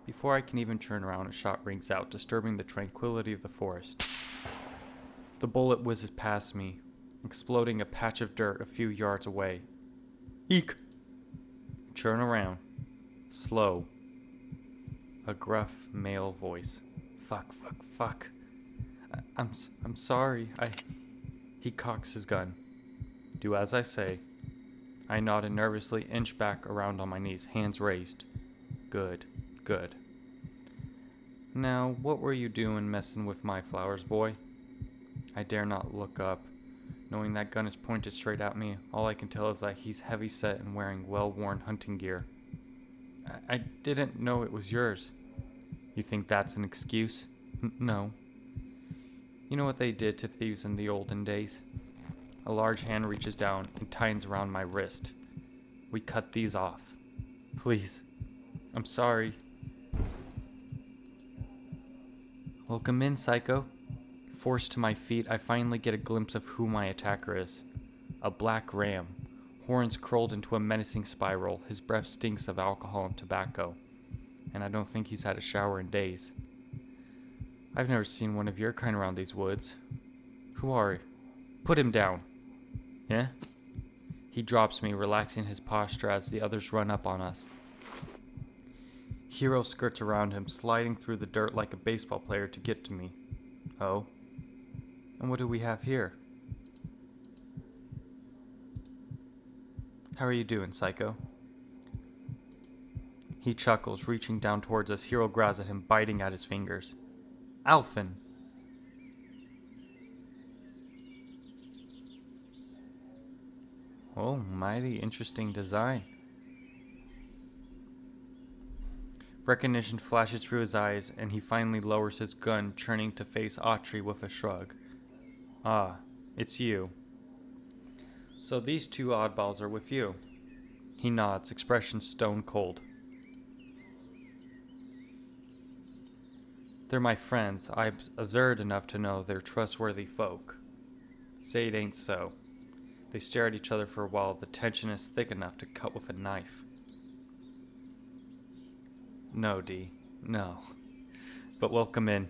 Before I can even turn around, a shot rings out, disturbing the tranquility of the forest. The bullet whizzes past me, exploding a patch of dirt a few yards away. Eek! Turn around. Slow. A gruff male voice. Fuck. I'm sorry. He cocks his gun. Do as I say. I nod and nervously inch back around on my knees, hands raised. Good. Now, what were you doing messing with my flowers, boy? I dare not look up. Knowing that gun is pointed straight at me, all I can tell is that he's heavy set and wearing well-worn hunting gear. I didn't know it was yours. You think that's an excuse? No. You know what they did to thieves in the olden days? A large hand reaches down and tightens around my wrist. We cut these off. Please. I'm sorry. Welcome in, psycho. Forced to my feet, I finally get a glimpse of who my attacker is. A black ram, horns curled into a menacing spiral. His breath stinks of alcohol and tobacco, and I don't think he's had a shower in days. I've never seen one of your kind around these woods. Who are you? Put him down. Yeah? He drops me, relaxing his posture as the others run up on us. Hero skirts around him, sliding through the dirt like a baseball player to get to me. Oh? And what do we have here? How are you doing, psycho? He chuckles, reaching down towards us. Hero growls at him, biting at his fingers. Alphen! Oh, mighty interesting design. Recognition flashes through his eyes, and he finally lowers his gun, turning to face Autry with a shrug. Ah, it's you. So these two oddballs are with you. He nods, expression stone cold. They're my friends. I've observed enough to know they're trustworthy folk. Say it ain't so. They stare at each other for a while. The tension is thick enough to cut with a knife. No, D. No. But welcome in.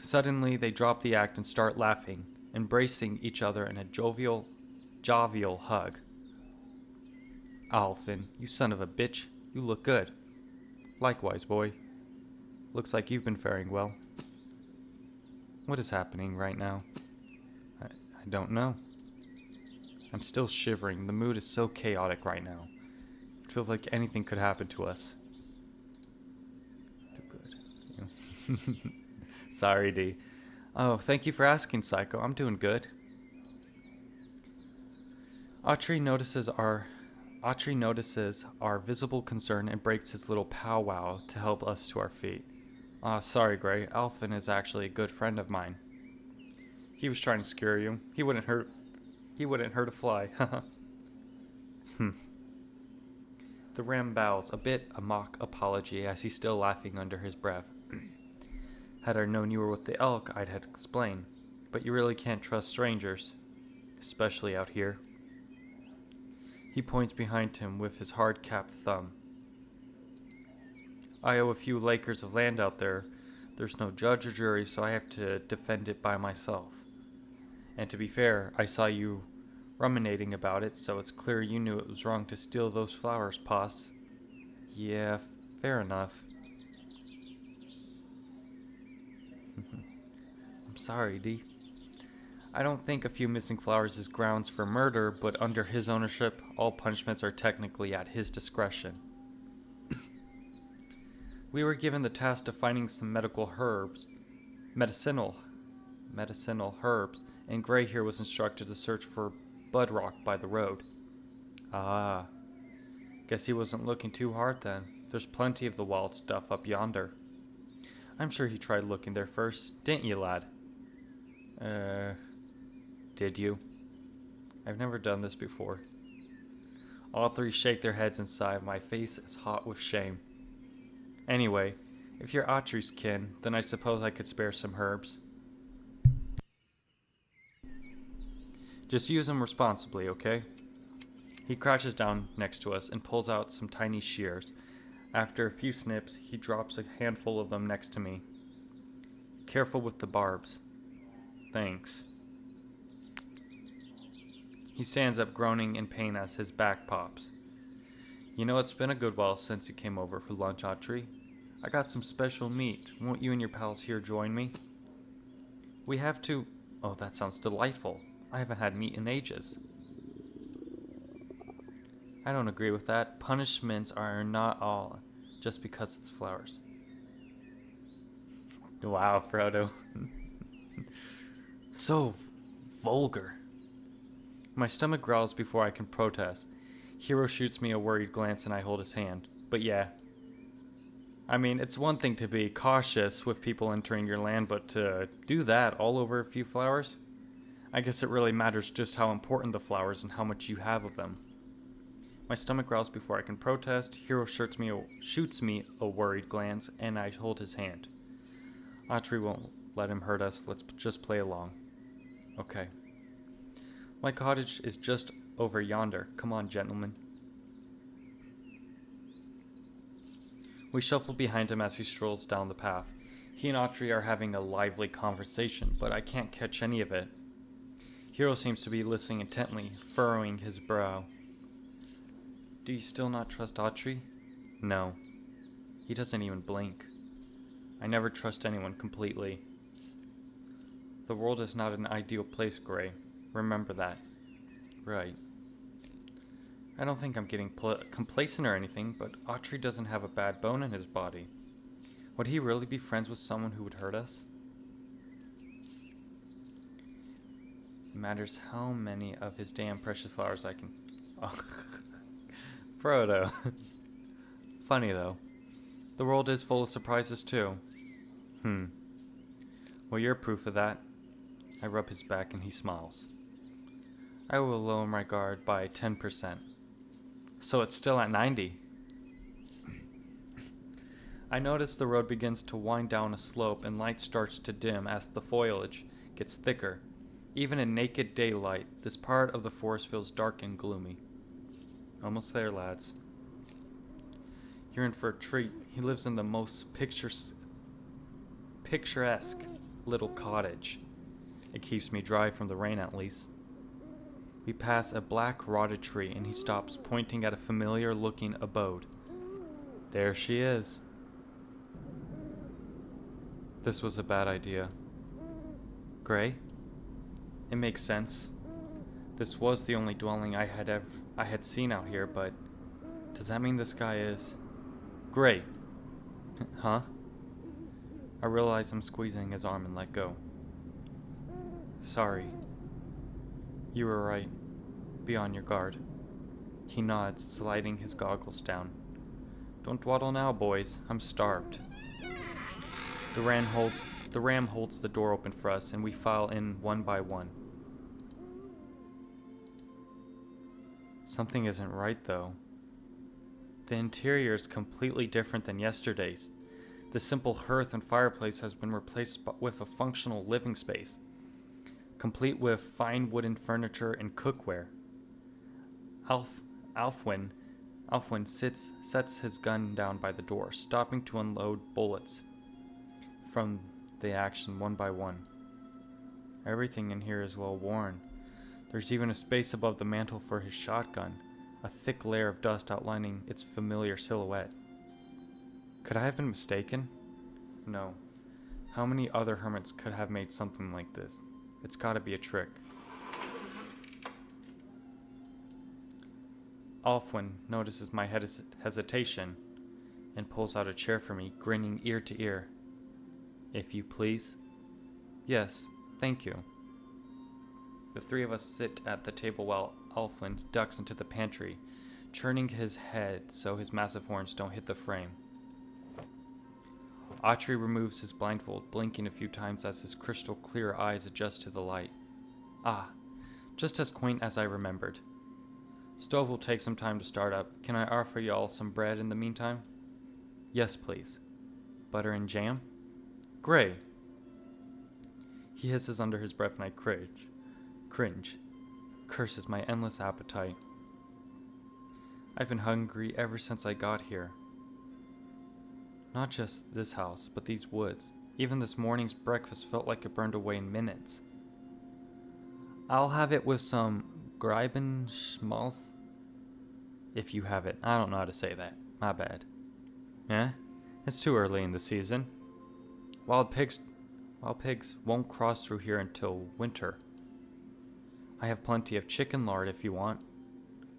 Suddenly, they drop the act and start laughing, embracing each other in a jovial hug. Alphen, you son of a bitch. You look good. Likewise, boy. Looks like you've been faring well. What is happening right now? I don't know. I'm still shivering. The mood is so chaotic right now. It feels like anything could happen to us. Too good. Sorry, D. Oh, thank you for asking, Psycho. I'm doing good. Autry notices our visible concern and breaks his little powwow to help us to our feet. Sorry, Gray. Alphen is actually a good friend of mine. He was trying to scare you. He wouldn't hurt a fly. The ram bows, a bit a mock apology, as he's still laughing under his breath. Had I known you were with the elk, I'd have explained. But you really can't trust strangers, especially out here. He points behind him with his hard-capped thumb. I owe a few acres of land out there. There's no judge or jury, so I have to defend it by myself. And to be fair, I saw you ruminating about it, so it's clear you knew it was wrong to steal those flowers, Poss. Yeah, fair enough. I'm sorry, D. I don't think a few missing flowers is grounds for murder, but under his ownership, all punishments are technically at his discretion. We were given the task of finding some medicinal herbs, and Gray here was instructed to search for Budrock by the road. Ah, guess he wasn't looking too hard then. There's plenty of the wild stuff up yonder. I'm sure he tried looking there first, didn't you, lad? Did you? I've never done this before. All three shake their heads and sigh. My face is hot with shame. Anyway, if you're Autry's kin, then I suppose I could spare some herbs. Just use them responsibly, okay? He crouches down next to us and pulls out some tiny shears. After a few snips, he drops a handful of them next to me. Careful with the barbs. Thanks. He stands up, groaning in pain as his back pops. You know, it's been a good while since you came over for lunch, Autry. I got some special meat. Won't you and your pals here join me? We have to... Oh, that sounds delightful. I haven't had meat in ages. I don't agree with that. Punishments are not all just because it's flowers. Wow, Frodo. So vulgar. My stomach growls before I can protest. Hero shoots me a worried glance and I hold his hand. But yeah. I mean, it's one thing to be cautious with people entering your land, but to do that all over a few flowers? I guess it really matters just how important the flowers and how much you have of them. My stomach growls before I can protest. Hero shoots me a worried glance, and I hold his hand. Autry won't let him hurt us. Let's just play along. Okay. My cottage is just over yonder. Come on, gentlemen. We shuffle behind him as he strolls down the path. He and Autry are having a lively conversation, but I can't catch any of it. Hero seems to be listening intently, furrowing his brow. Do you still not trust Autry? No. He doesn't even blink. I never trust anyone completely. The world is not an ideal place, Gray. Remember that. Right. I don't think I'm getting complacent or anything, but Autry doesn't have a bad bone in his body. Would he really be friends with someone who would hurt us? It matters how many of his damn precious flowers I can... Oh. Frodo. Funny though. The world is full of surprises too. Well, you're proof of that. I rub his back and he smiles. I will lower my guard by 10%. So it's still at 90. I notice the road begins to wind down a slope and light starts to dim as the foliage gets thicker. Even in naked daylight, this part of the forest feels dark and gloomy. Almost there, lads. You're in for a treat. He lives in the most picturesque little cottage. It keeps me dry from the rain, at least. We pass a black rotted tree and he stops, pointing at a familiar looking abode. There she is. This was a bad idea. Gray? It makes sense. This was the only dwelling I had seen out here, but does that mean this guy is... Gray? Huh? I realize I'm squeezing his arm and let go. Sorry. You were right. Be on your guard. He nods, sliding his goggles down. Don't dawdle now, boys. I'm starved. The ram holds the door open for us, and we file in one by one. Something isn't right, though. The interior is completely different than yesterday's. The simple hearth and fireplace has been replaced with a functional living space, complete with fine wooden furniture and cookware. Alfwin sets his gun down by the door, stopping to unload bullets from the action one by one. Everything in here is well worn. There's even a space above the mantel for his shotgun, a thick layer of dust outlining its familiar silhouette. Could I have been mistaken? No. How many other hermits could have made something like this? It's gotta be a trick. Alfwin notices my hesitation and pulls out a chair for me, grinning ear to ear. If you please. Yes, thank you. The three of us sit at the table while Alfwin ducks into the pantry, churning his head so his massive horns don't hit the frame. Autry removes his blindfold, blinking a few times as his crystal clear eyes adjust to the light. Ah, just as quaint as I remembered. Stove will take some time to start up. Can I offer y'all some bread in the meantime? Yes, please. Butter and jam? Gray. He hisses under his breath and I cringe. Curses my endless appetite. I've been hungry ever since I got here. Not just this house, but these woods. Even this morning's breakfast felt like it burned away in minutes. I'll have it with some Greibenschmalz. If you have it. I don't know how to say that. My bad. Eh? It's too early in the season. Wild pigs won't cross through here until winter. I have plenty of chicken lard if you want.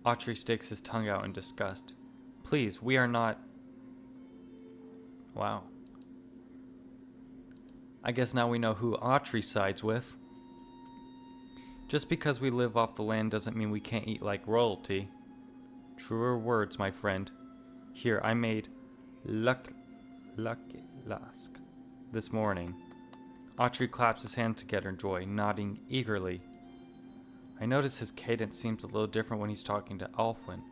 Autry sticks his tongue out in disgust. Please, we are not... Wow. I guess now we know who Autry sides with. Just because we live off the land doesn't mean we can't eat like royalty. Truer words, my friend. Here, I made luck lask this morning. Autry claps his hands together in joy, nodding eagerly. I notice his cadence seems a little different when he's talking to Alfwin,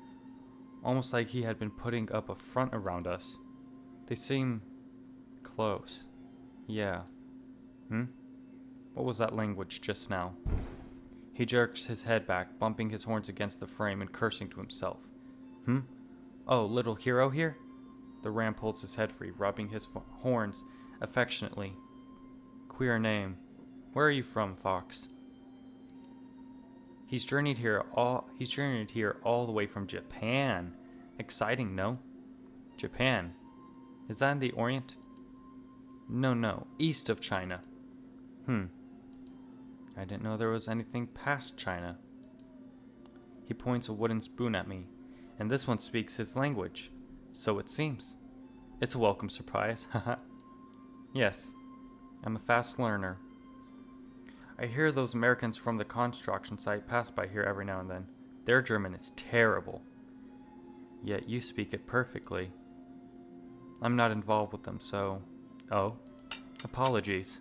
almost like he had been putting up a front around us. They seem close. Yeah. What was that language just now? He jerks his head back, bumping his horns against the frame and cursing to himself. Oh, little hero here? The ram pulls his head free, rubbing his horns affectionately. Queer name. Where are you from, Fox? He's journeyed here all the way from Japan. Exciting, no? Japan. Is that in the Orient? No, east of China. I didn't know there was anything past China. He points a wooden spoon at me, and this one speaks his language. So it seems. It's a welcome surprise, haha. Yes, I'm a fast learner. I hear those Americans from the construction site pass by here every now and then. Their German is terrible. Yet you speak it perfectly. I'm not involved with them, so... Oh, apologies.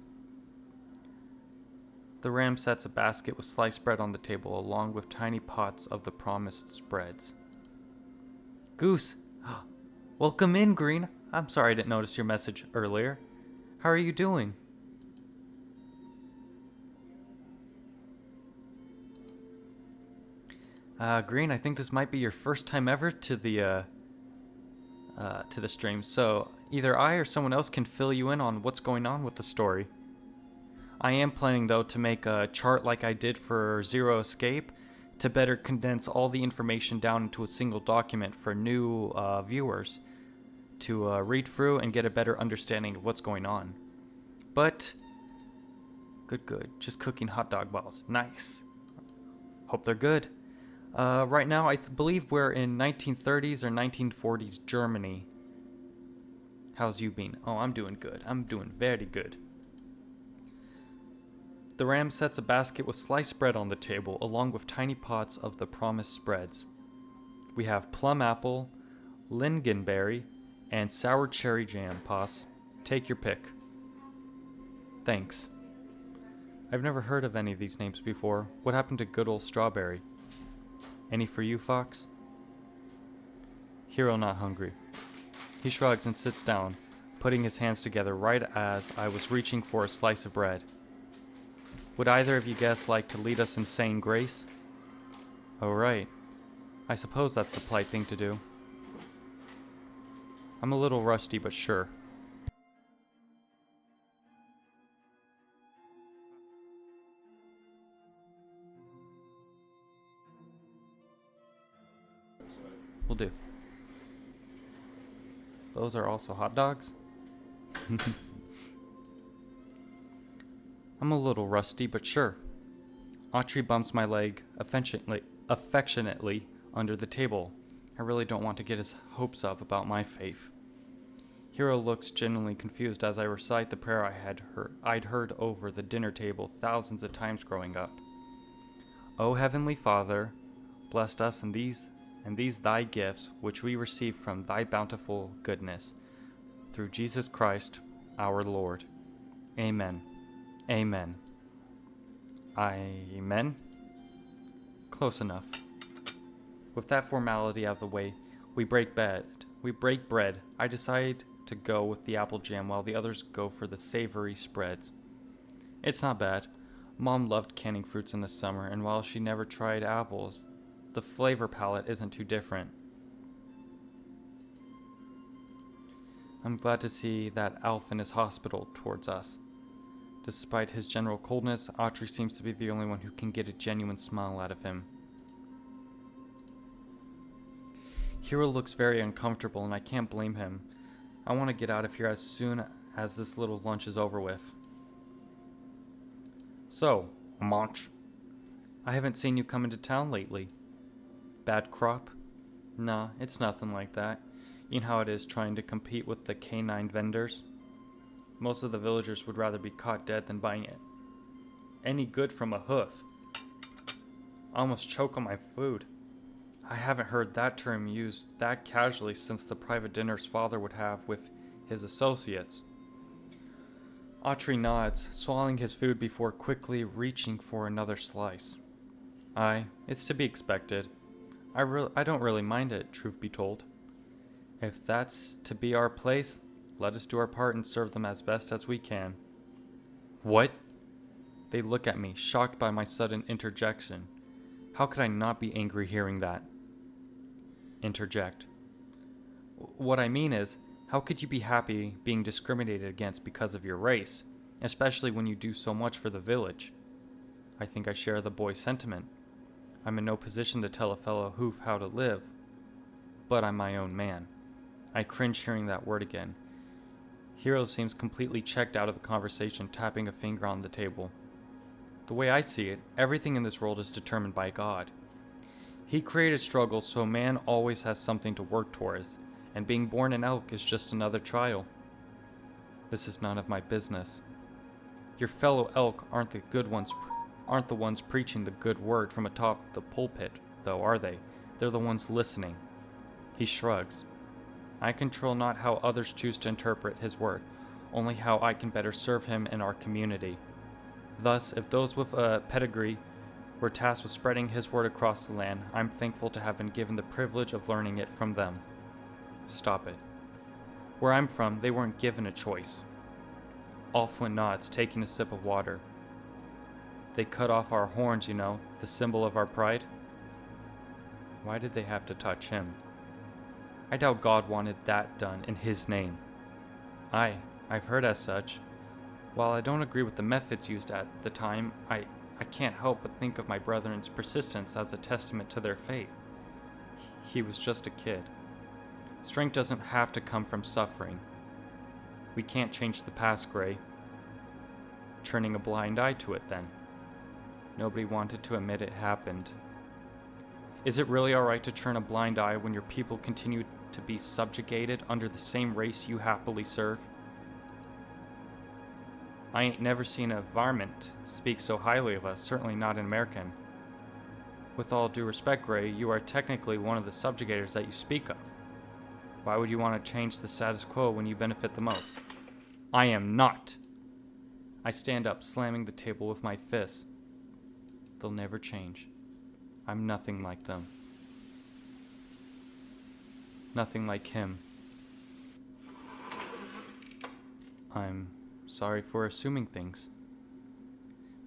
The ram sets a basket with sliced bread on the table, along with tiny pots of the promised spreads. Goose! Welcome in, Green. I'm sorry I didn't notice your message earlier. How are you doing? Green, I think this might be your first time ever to the stream, so either I or someone else can fill you in on what's going on with the story. I am planning, though, to make a chart like I did for Zero Escape to better condense all the information down into a single document for new viewers to read through and get a better understanding of what's going on. But, good, just cooking hot dog balls. Nice. Hope they're good. Right now, I believe we're in 1930s or 1940s Germany. How's you been? Oh, I'm doing good. I'm doing very good. The ram sets a basket with sliced bread on the table, along with tiny pots of the promised spreads. We have plum apple, lingonberry, and sour cherry jam, Poss. Take your pick. Thanks. I've never heard of any of these names before. What happened to good old strawberry? Any for you, Fox? Hero not hungry. He shrugs and sits down, putting his hands together right as I was reaching for a slice of bread. Would either of you guests like to lead us in saying grace? Oh, right. I suppose that's the polite thing to do. I'm a little rusty, but sure. Will do. Those are also hot dogs? I'm a little rusty, but sure. Autry bumps my leg affectionately under the table. I really don't want to get his hopes up about my faith. Hero looks genuinely confused as I recite the prayer I'd heard over the dinner table thousands of times growing up. O Heavenly Father, bless us in these thy gifts, which we receive from thy bountiful goodness, through Jesus Christ, our Lord. Amen. Amen. Amen? Close enough. With that formality out of the way, we break bread. I decide to go with the apple jam while the others go for the savory spreads. It's not bad. Mom loved canning fruits in the summer, and while she never tried apples, the flavor palette isn't too different. I'm glad to see that Alphen is hospitable towards us. Despite his general coldness, Autry seems to be the only one who can get a genuine smile out of him. Hero looks very uncomfortable, and I can't blame him. I want to get out of here as soon as this little lunch is over with. So, Munch, I haven't seen you come into town lately. Bad crop? Nah, it's nothing like that. You know how it is trying to compete with the canine vendors? Most of the villagers would rather be caught dead than buying it any good from a hoof. I almost choke on my food. I haven't heard that term used that casually since the private dinners father would have with his associates. Autry nods, swallowing his food before quickly reaching for another slice. Aye, it's to be expected. I don't really mind it, truth be told. If that's to be our place, let us do our part and serve them as best as we can. What? They look at me, shocked by my sudden interjection. How could I not be angry hearing that? Interject. What I mean is, how could you be happy being discriminated against because of your race, especially when you do so much for the village? I think I share the boy's sentiment. I'm in no position to tell a fellow hoof how to live, but I'm my own man. I cringe hearing that word again. Hero seems completely checked out of the conversation, tapping a finger on the table. The way I see it, everything in this world is determined by God. He created struggle, so man always has something to work towards, and being born an elk is just another trial. This is none of my business. Your fellow elk aren't the ones preaching the good word from atop the pulpit, though, are they? They're the ones listening. He shrugs. I control not how others choose to interpret his word, only how I can better serve him in our community. Thus, if those with a pedigree were tasked with spreading his word across the land, I'm thankful to have been given the privilege of learning it from them. Stop it. Where I'm from, they weren't given a choice. Alfwin nods, taking a sip of water. They cut off our horns, you know, the symbol of our pride. Why did they have to touch him? I doubt God wanted that done in his name. Aye, I've heard as such. While I don't agree with the methods used at the time, I can't help but think of my brethren's persistence as a testament to their faith. He was just a kid. Strength doesn't have to come from suffering. We can't change the past, Gray. Turning a blind eye to it, then. Nobody wanted to admit it happened. Is it really alright to turn a blind eye when your people continue to be subjugated under the same race you happily serve? I ain't never seen a varmint speak so highly of us, certainly not an American. With all due respect, Gray, you are technically one of the subjugators that you speak of. Why would you want to change the status quo when you benefit the most? I am not. I stand up, slamming the table with my fist. They'll never change. I'm nothing like them. Nothing like him. I'm sorry for assuming things.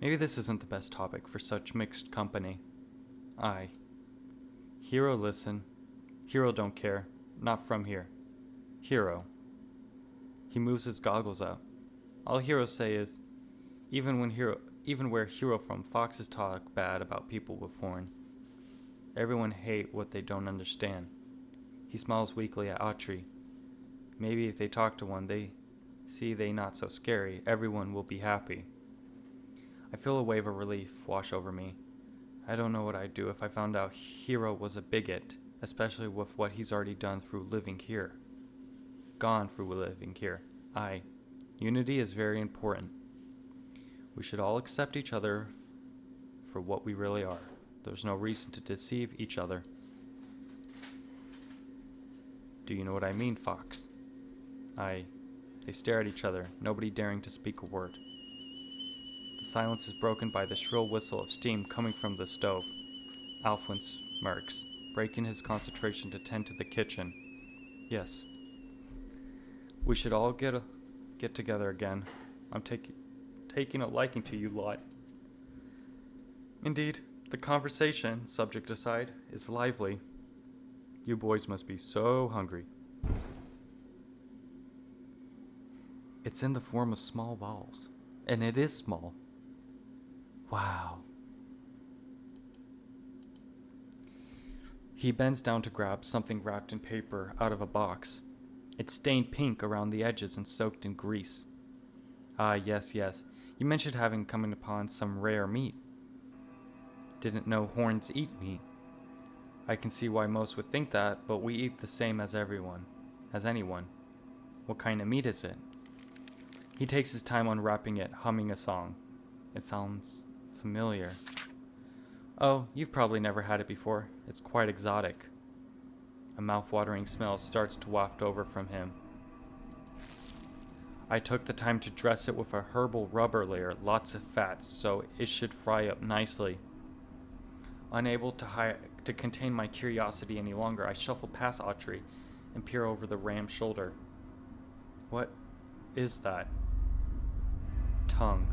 Maybe this isn't the best topic for such mixed company. Aye. Hero, listen. Hero don't care. Not from here. Hero. He moves his goggles out. All Hero say is, even where Hero from, foxes talk bad about people with horn. Everyone hate what they don't understand. He smiles weakly at Autry. Maybe if they talk to one, they see they not so scary, everyone will be happy. I feel a wave of relief wash over me. I don't know what I'd do if I found out Hero was a bigot, especially with what he's already done through living here. Gone through living here. Aye, unity is very important. We should all accept each other for what we really are. There's no reason to deceive each other. Do you know what I mean, Fox? Aye. They stare at each other, nobody daring to speak a word. The silence is broken by the shrill whistle of steam coming from the stove. Alfwin smirks, breaking his concentration to tend to the kitchen. Yes. We should all get together again. I'm taking a liking to you lot. Indeed, the conversation, subject aside, is lively. You boys must be so hungry. It's in the form of small balls. And it is small. Wow. He bends down to grab something wrapped in paper out of a box. It's stained pink around the edges and soaked in grease. Ah, yes. You mentioned having come upon some rare meat. Didn't know horns eat meat. I can see why most would think that, but we eat the same as anyone. What kind of meat is it? He takes his time unwrapping it, humming a song. It sounds familiar. Oh, you've probably never had it before. It's quite exotic. A mouth-watering smell starts to waft over from him. I took the time to dress it with a herbal rubber layer, lots of fats, so it should fry up nicely. Unable to contain my curiosity any longer, I shuffle past Autry and peer over the ram's shoulder. What is that? Tongue.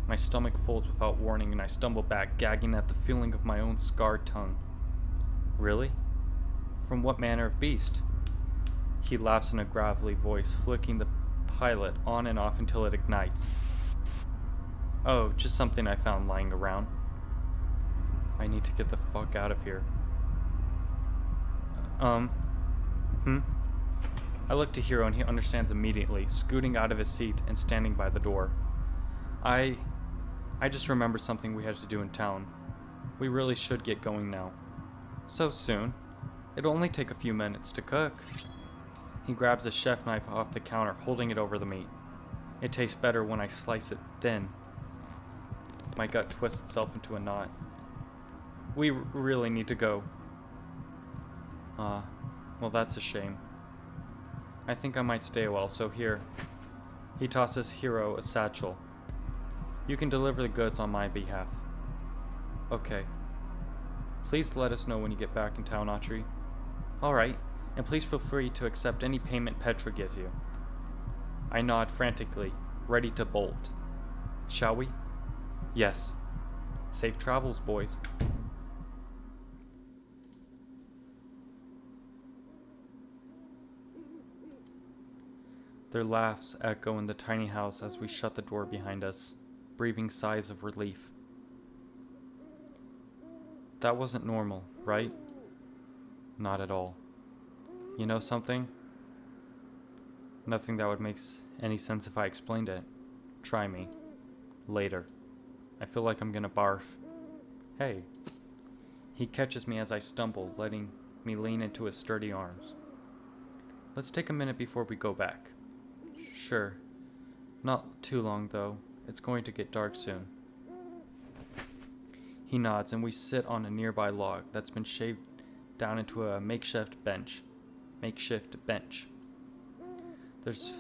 My stomach folds without warning and I stumble back, gagging at the feeling of my own scarred tongue. Really? From what manner of beast? He laughs in a gravelly voice, flicking the pilot on and off until it ignites. Oh, just something I found lying around. I need to get the fuck out of here. I look to Hiro and he understands immediately, scooting out of his seat and standing by the door. I just remembered something we had to do in town. We really should get going now. So soon? It'll only take a few minutes to cook. He grabs a chef knife off the counter, holding it over the meat. It tastes better when I slice it thin. My gut twists itself into a knot. We really need to go. Well, that's a shame. I think I might stay a while, so here. He tosses Hiro a satchel. You can deliver the goods on my behalf. Okay. Please let us know when you get back in town, Autry. Alright, and please feel free to accept any payment Petra gives you. I nod frantically, ready to bolt. Shall we? Yes. Safe travels, boys. Their laughs echo in the tiny house as we shut the door behind us, breathing sighs of relief. That wasn't normal, right? Not at all. You know something? Nothing that would make any sense if I explained it. Try me. Later. I feel like I'm gonna barf. Hey. He catches me as I stumble, letting me lean into his sturdy arms. Let's take a minute before we go back. Sure. Not too long, though. It's going to get dark soon. He nods, and we sit on a nearby log that's been shaved down into a makeshift bench. There's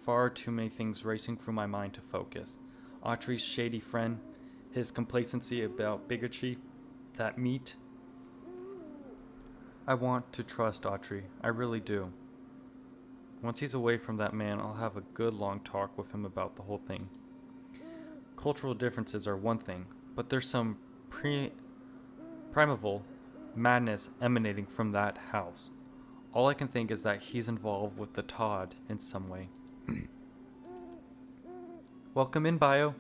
far too many things racing through my mind to focus. Autry's shady friend, his complacency about bigotry, that meat. I want to trust Autry. I really do. Once he's away from that man, I'll have a good long talk with him about the whole thing. Cultural differences are one thing, but there's some primeval madness emanating from that house. All I can think is that he's involved with the Todd in some way. Welcome in, Bio.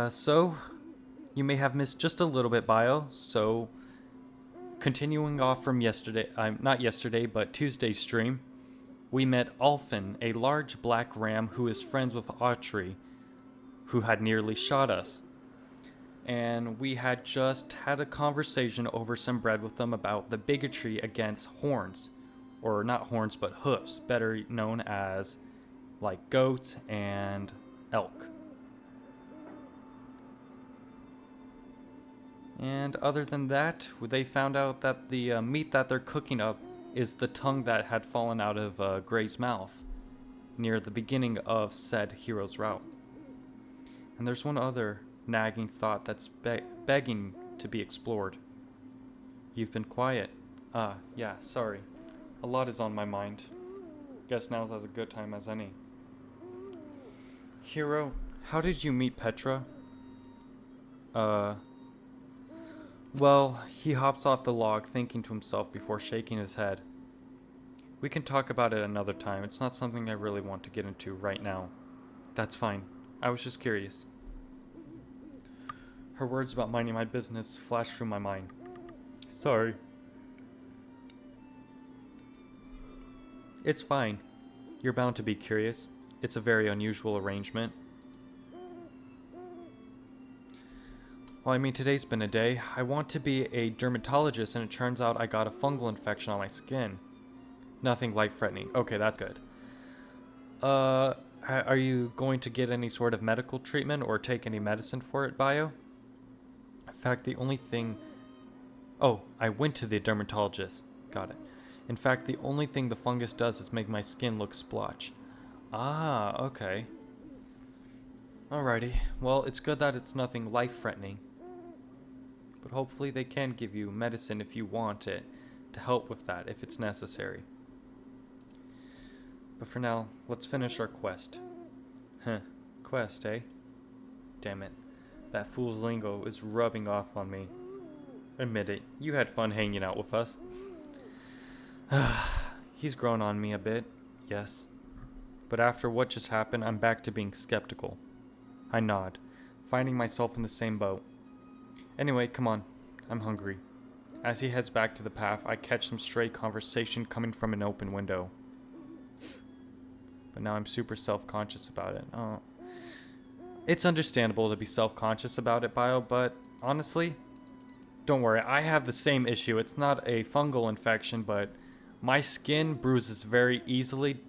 So, you may have missed just a little bit, Bio, so continuing off from not yesterday, but Tuesday's stream, we met Alfin, a large black ram who is friends with Autry, who had nearly shot us. And we had just had a conversation over some bread with them about the bigotry against horns. Or not horns, but hoofs, better known as, like, goats and elk. And other than that, they found out that the meat that they're cooking up is the tongue that had fallen out of Gray's mouth near the beginning of said hero's route. And there's one other nagging thought that's begging to be explored. You've been quiet. Yeah, sorry. A lot is on my mind. Guess now's as a good time as any. Hiro, how did you meet Petra? Well, he hops off the log, thinking to himself before shaking his head. We can talk about it another time. It's not something I really want to get into right now. That's fine. I was just curious. Her words about minding my business flashed through my mind. Sorry. It's fine. You're bound to be curious. It's a very unusual arrangement. Well, I mean, today's been a day. I want to be a dermatologist, and it turns out I got a fungal infection on my skin. Nothing life-threatening. Okay, that's good. Are you going to get any sort of medical treatment or take any medicine for it, Bio? In fact, the only thing... Oh, I went to the dermatologist. Got it. In fact, the only thing the fungus does is make my skin look splotch. Ah, okay. Alrighty. Well, it's good that it's nothing life-threatening. But hopefully they can give you medicine if you want it, to help with that if it's necessary. But for now, let's finish our quest. Huh. Quest, eh? Damn it. That fool's lingo is rubbing off on me. Admit it, you had fun hanging out with us. He's grown on me a bit, yes. But after what just happened, I'm back to being skeptical. I nod, finding myself in the same boat. Anyway, come on. I'm hungry. As he heads back to the path, I catch some stray conversation coming from an open window. But now I'm super self-conscious about it. Oh. It's understandable to be self-conscious about it, Bio, but honestly, don't worry. I have the same issue. It's not a fungal infection, but my skin bruises very easily,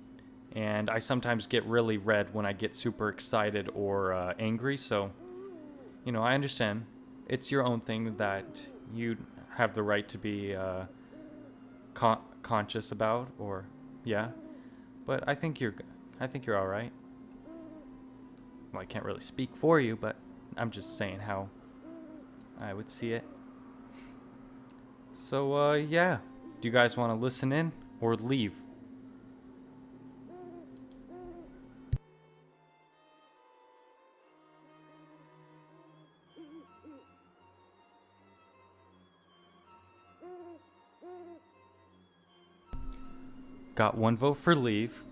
and I sometimes get really red when I get super excited or angry, so, you know, I understand. It's your own thing that you have the right to be conscious about, or, yeah. But I think you're all right. Well, I can't really speak for you, but I'm just saying how I would see it. So, yeah. Do you guys want to listen in or leave? Got one vote for leave.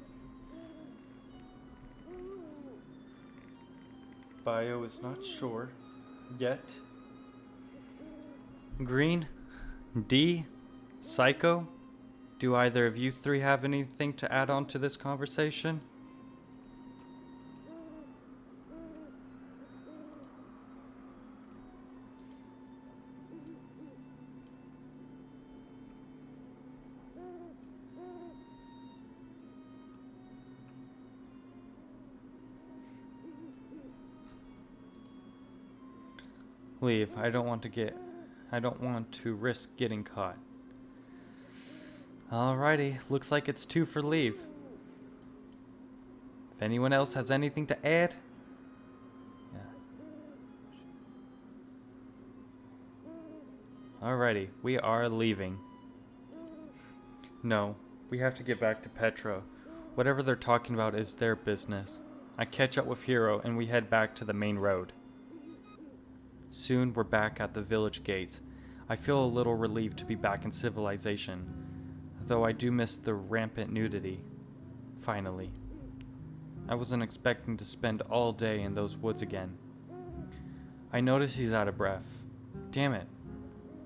Bio is not sure yet. Green, D, Psycho. Do either of you three have anything to add on to this conversation? Leave. I don't want to risk getting caught. Alrighty, looks like it's 2 for leave. If anyone else has anything to add? Yeah. Alrighty, we are leaving. No, we have to get back to Petra. Whatever they're talking about is their business. I catch up with Hero and we head back to the main road. Soon we're back at the village gates. I feel a little relieved to be back in civilization, though I do miss the rampant nudity. Finally. I wasn't expecting to spend all day in those woods again. I notice he's out of breath. Damn it.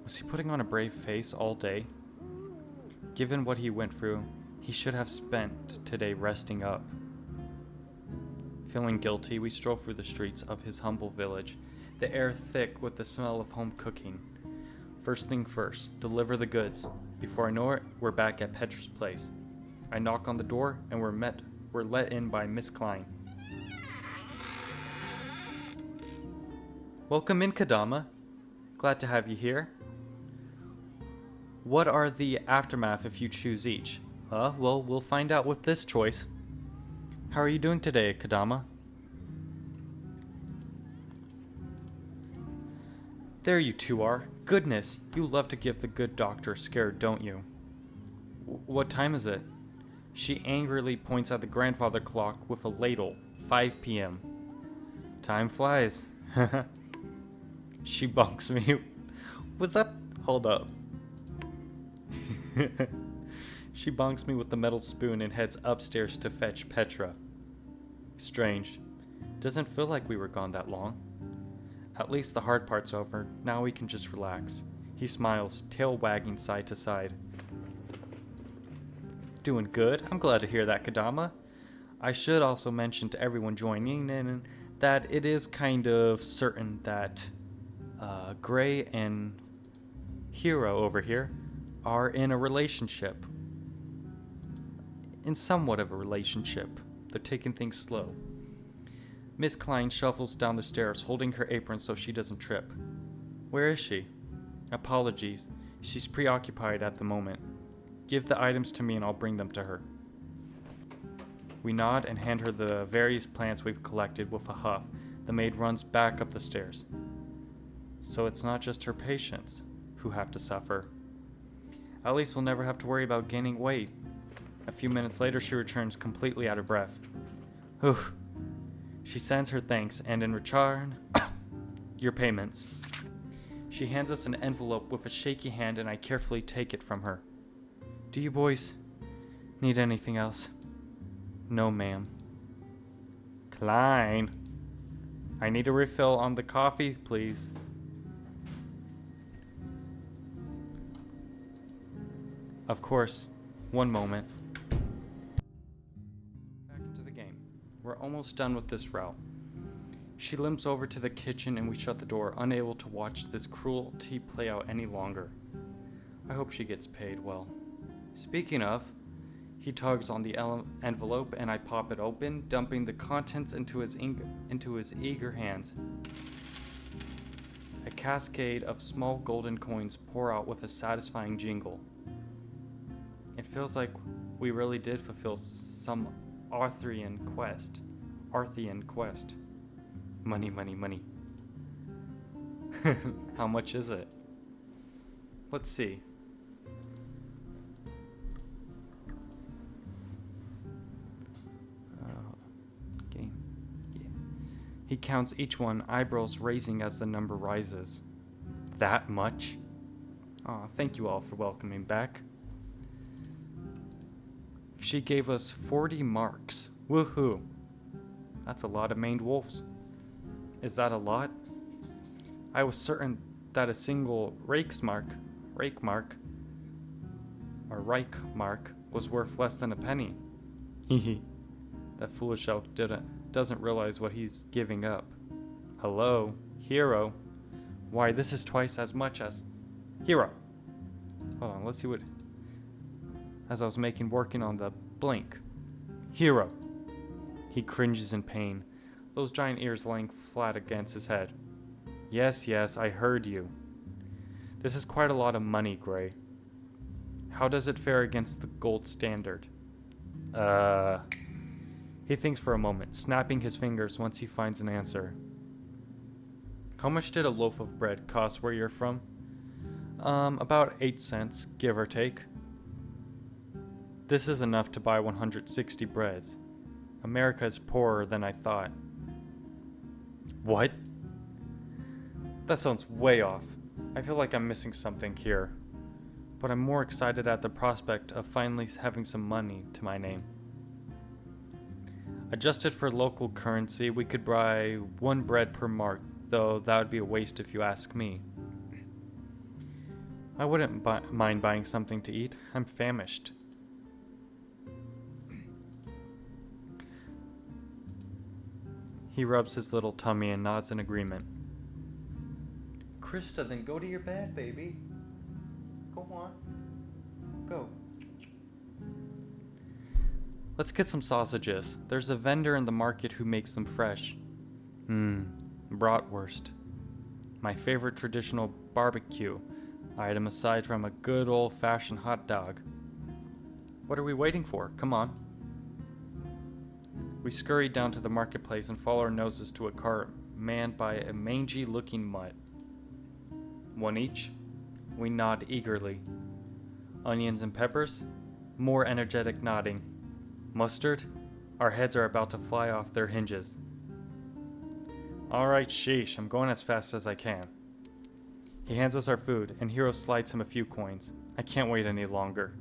Was he putting on a brave face all day? Given what he went through, he should have spent today resting up. Feeling guilty, we stroll through the streets of his humble village, the air thick with the smell of home cooking. First thing first, deliver the goods. Before I know it, we're back at Petra's place. I knock on the door and we're let in by Miss Klein. Welcome in, Kadama. Glad to have you here. What are the aftermath if you choose each? Well, we'll find out with this choice. How are you doing today, Kadama? There you two are. Goodness, you love to give the good doctor a scare, don't you? What time is it? She angrily points at the grandfather clock with a ladle. 5 p.m. Time flies. She bonks me. What's up? Hold up. She bonks me with the metal spoon and heads upstairs to fetch Petra. Strange. Doesn't feel like we were gone that long. At least the hard part's over. Now we can just relax. He smiles, tail wagging side to side. Doing good? I'm glad to hear that, Kadama. I should also mention to everyone joining in that it is kind of certain that Gray and Hero over here are in a relationship. In somewhat of a relationship. They're taking things slow. Miss Klein shuffles down the stairs, holding her apron so she doesn't trip. Where is she? Apologies. She's preoccupied at the moment. Give the items to me and I'll bring them to her. We nod and hand her the various plants we've collected with a huff. The maid runs back up the stairs. So it's not just her patients who have to suffer. At least we'll never have to worry about gaining weight. A few minutes later, she returns completely out of breath. Oof. She sends her thanks, and in return, your payments. She hands us an envelope with a shaky hand, and I carefully take it from her. Do you boys need anything else? No, ma'am. Klein, I need a refill on the coffee, please. Of course. One moment. Back into the game. We're almost done with this route. She limps over to the kitchen and we shut the door, unable to watch this cruelty play out any longer. I hope she gets paid well. Speaking of, he tugs on the envelope and I pop it open, dumping the contents into his eager hands. A cascade of small golden coins pour out with a satisfying jingle. It feels like we really did fulfill some Arthurian quest. Money, money, money. How much is it? Let's see. Game. Yeah. He counts each one, eyebrows raising as the number rises. That much? Aw, thank you all for welcoming back. She gave us 40 marks. Woohoo! That's a lot of maned wolves. Is that a lot? I was certain that a single rake mark, was worth less than a penny. Hehe. That foolish elk doesn't realize what he's giving up. Hello, Hero. Why, this is twice as much as... Hero! Hold on, let's see what... As I was working on the blink. Hero! He cringes in pain, those giant ears laying flat against his head. Yes, I heard you. This is quite a lot of money, Gray. How does it fare against the gold standard? He thinks for a moment, snapping his fingers once he finds an answer. How much did a loaf of bread cost where you're from? About 8 cents, give or take. This is enough to buy 160 breads. America is poorer than I thought. What? That sounds way off. I feel like I'm missing something here. But I'm more excited at the prospect of finally having some money to my name. Adjusted for local currency, we could buy 1 bread per mark, though that would be a waste if you ask me. I wouldn't mind buying something to eat. I'm famished. He rubs his little tummy and nods in agreement. Krista, then go to your bed, baby. Go on. Go. Let's get some sausages. There's a vendor in the market who makes them fresh. Bratwurst. My favorite traditional barbecue item aside from a good old-fashioned hot dog. What are we waiting for? Come on. We scurry down to the marketplace and follow our noses to a cart manned by a mangy-looking mutt. 1 each? We nod eagerly. Onions and peppers? More energetic nodding. Mustard? Our heads are about to fly off their hinges. Alright, sheesh, I'm going as fast as I can. He hands us our food, and Hero slides him a few coins. I can't wait any longer.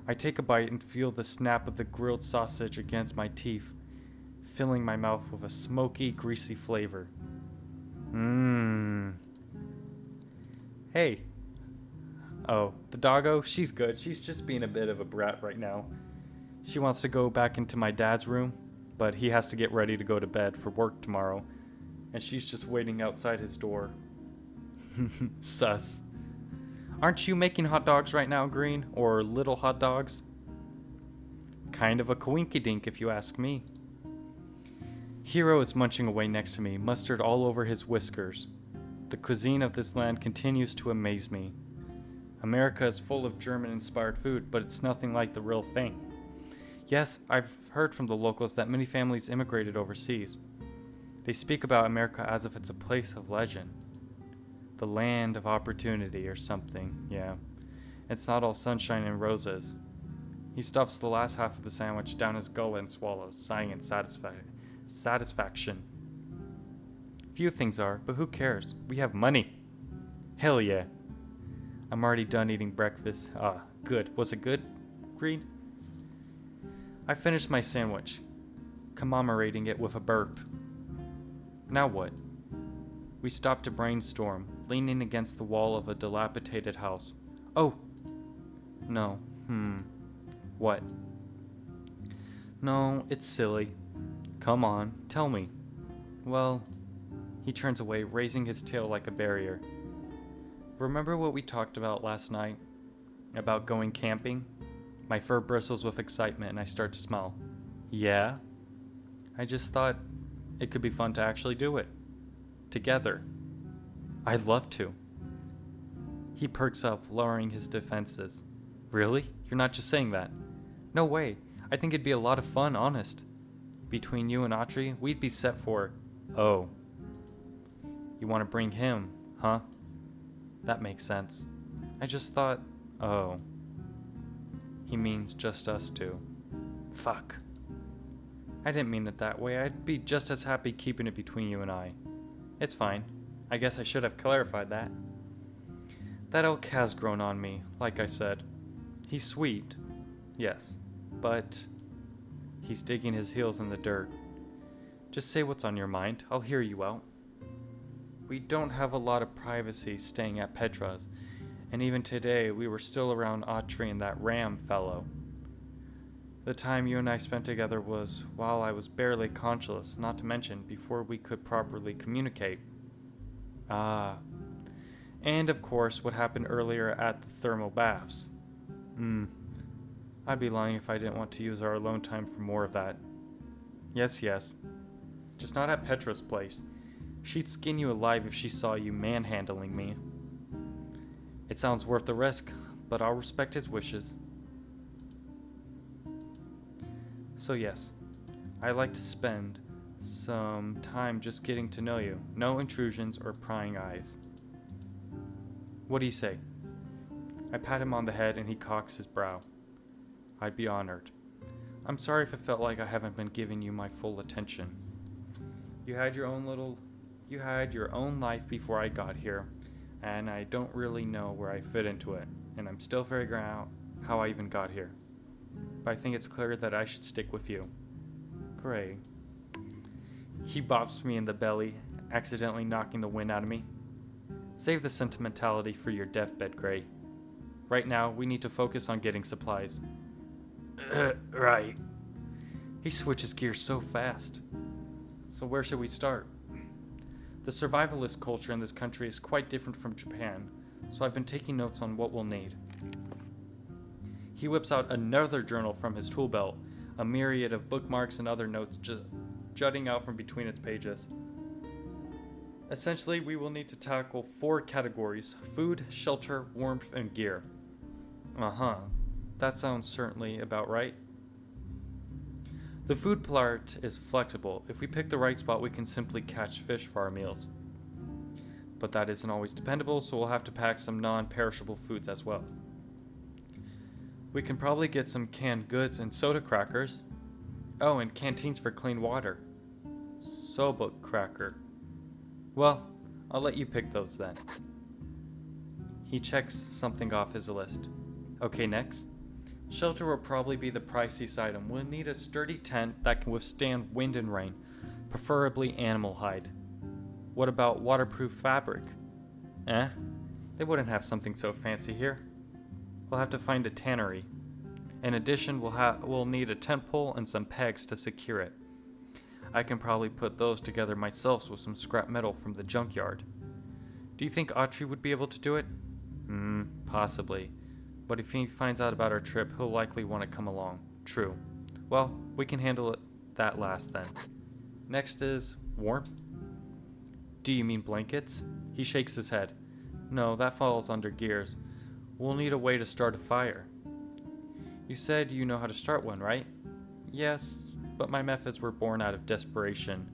I take a bite and feel the snap of the grilled sausage against my teeth, filling my mouth with a smoky, greasy flavor. Mmm. Hey. Oh, the doggo? She's good. She's just being a bit of a brat right now. She wants to go back into my dad's room, but he has to get ready to go to bed for work tomorrow, and she's just waiting outside his door. Sus. Aren't you making hot dogs right now, Green? Or little hot dogs? Kind of a coinkydink, if you ask me. Hero is munching away next to me, mustard all over his whiskers. The cuisine of this land continues to amaze me. America is full of German-inspired food, but it's nothing like the real thing. Yes, I've heard from the locals that many families immigrated overseas. They speak about America as if it's a place of legend. The land of opportunity or something, yeah. It's not all sunshine and roses. He stuffs the last half of the sandwich down his gullet and swallows, sighing in satisfaction. Few things are, but who cares? We have money. Hell yeah. I'm already done eating breakfast. Ah, good. Was it good, Green? I finished my sandwich, commemorating it with a burp. Now what? We stopped to brainstorm, leaning against the wall of a dilapidated house. Oh! No. What? No, it's silly. Come on, tell me. Well, he turns away, raising his tail like a barrier. Remember what we talked about last night? About going camping? My fur bristles with excitement and I start to smile. Yeah? I just thought it could be fun to actually do it. Together. I'd love to. He perks up, lowering his defenses. Really? You're not just saying that? No way. I think it'd be a lot of fun, honest. Between you and Autry, we'd be set for... Oh. You want to bring him, huh? That makes sense. I just thought... Oh. He means just us two. Fuck. I didn't mean it that way. I'd be just as happy keeping it between you and I. It's fine. I guess I should have clarified that. That elk has grown on me, like I said. He's sweet. Yes. But... he's digging his heels in the dirt. Just say what's on your mind. I'll hear you out. We don't have a lot of privacy staying at Petra's, and even today we were still around Autry and that Ram fellow. The time you and I spent together was while I was barely conscious, not to mention before we could properly communicate. Ah. And of course what happened earlier at the thermal baths. I'd be lying if I didn't want to use our alone time for more of that. Yes. Just not at Petra's place. She'd skin you alive if she saw you manhandling me. It sounds worth the risk, but I'll respect his wishes. So yes, I like to spend some time just getting to know you. No intrusions or prying eyes. What do you say? I pat him on the head and he cocks his brow. I'd be honored. I'm sorry if it felt like I haven't been giving you my full attention. You had your own life before I got here, and I don't really know where I fit into it, and I'm still figuring out how I even got here. But I think it's clear that I should stick with you. Gray. He bops me in the belly, accidentally knocking the wind out of me. Save the sentimentality for your deathbed, Gray. Right now, we need to focus on getting supplies. Right. He switches gears so fast. So where should we start? The survivalist culture in this country is quite different from Japan, so I've been taking notes on what we'll need. He whips out another journal from his tool belt, a myriad of bookmarks and other notes jutting out from between its pages. Essentially, we will need to tackle 4 categories: food, shelter, warmth, and gear. That sounds certainly about right. The food part is flexible. If we pick the right spot, we can simply catch fish for our meals. But that isn't always dependable, so we'll have to pack some non-perishable foods as well. We can probably get some canned goods and soda crackers. Oh, and canteens for clean water. Soba cracker. Well, I'll let you pick those then. He checks something off his list. Okay, next. Shelter will probably be the priciest item. We'll need a sturdy tent that can withstand wind and rain, preferably animal hide. What about waterproof fabric? They wouldn't have something so fancy here. We'll have to find a tannery. In addition, we'll need a tent pole and some pegs to secure it. I can probably put those together myself with some scrap metal from the junkyard. Do you think Autry would be able to do it? Possibly. But if he finds out about our trip, he'll likely want to come along. True. Well, we can handle that last then. Next is warmth. Do you mean blankets? He shakes his head. No, that falls under gears. We'll need a way to start a fire. You said you know how to start one, right? Yes, but my methods were born out of desperation.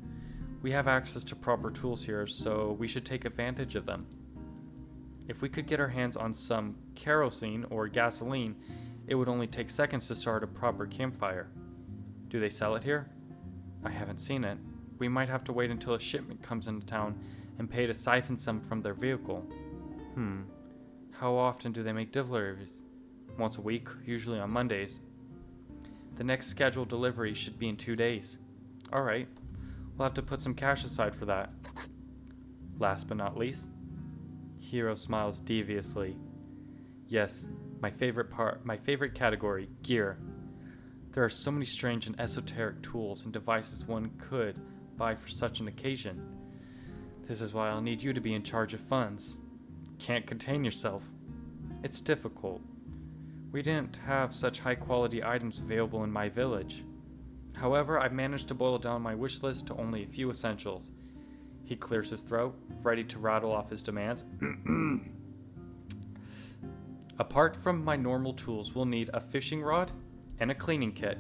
We have access to proper tools here, so we should take advantage of them. If we could get our hands on some kerosene or gasoline, it would only take seconds to start a proper campfire. Do they sell it here? I haven't seen it. We might have to wait until a shipment comes into town and pay to siphon some from their vehicle. How often do they make deliveries? Once a week, usually on Mondays. The next scheduled delivery should be in 2 days. Alright, we'll have to put some cash aside for that. Last but not least, Hero smiles deviously. Yes, my favorite category, gear. There are so many strange and esoteric tools and devices one could buy for such an occasion. This is why I'll need you to be in charge of funds. Can't contain yourself. It's difficult. We didn't have such high quality items available in my village. However, I've managed to boil down my wish list to only a few essentials. He clears his throat, ready to rattle off his demands. Apart from my normal tools, we'll need a fishing rod and a cleaning kit,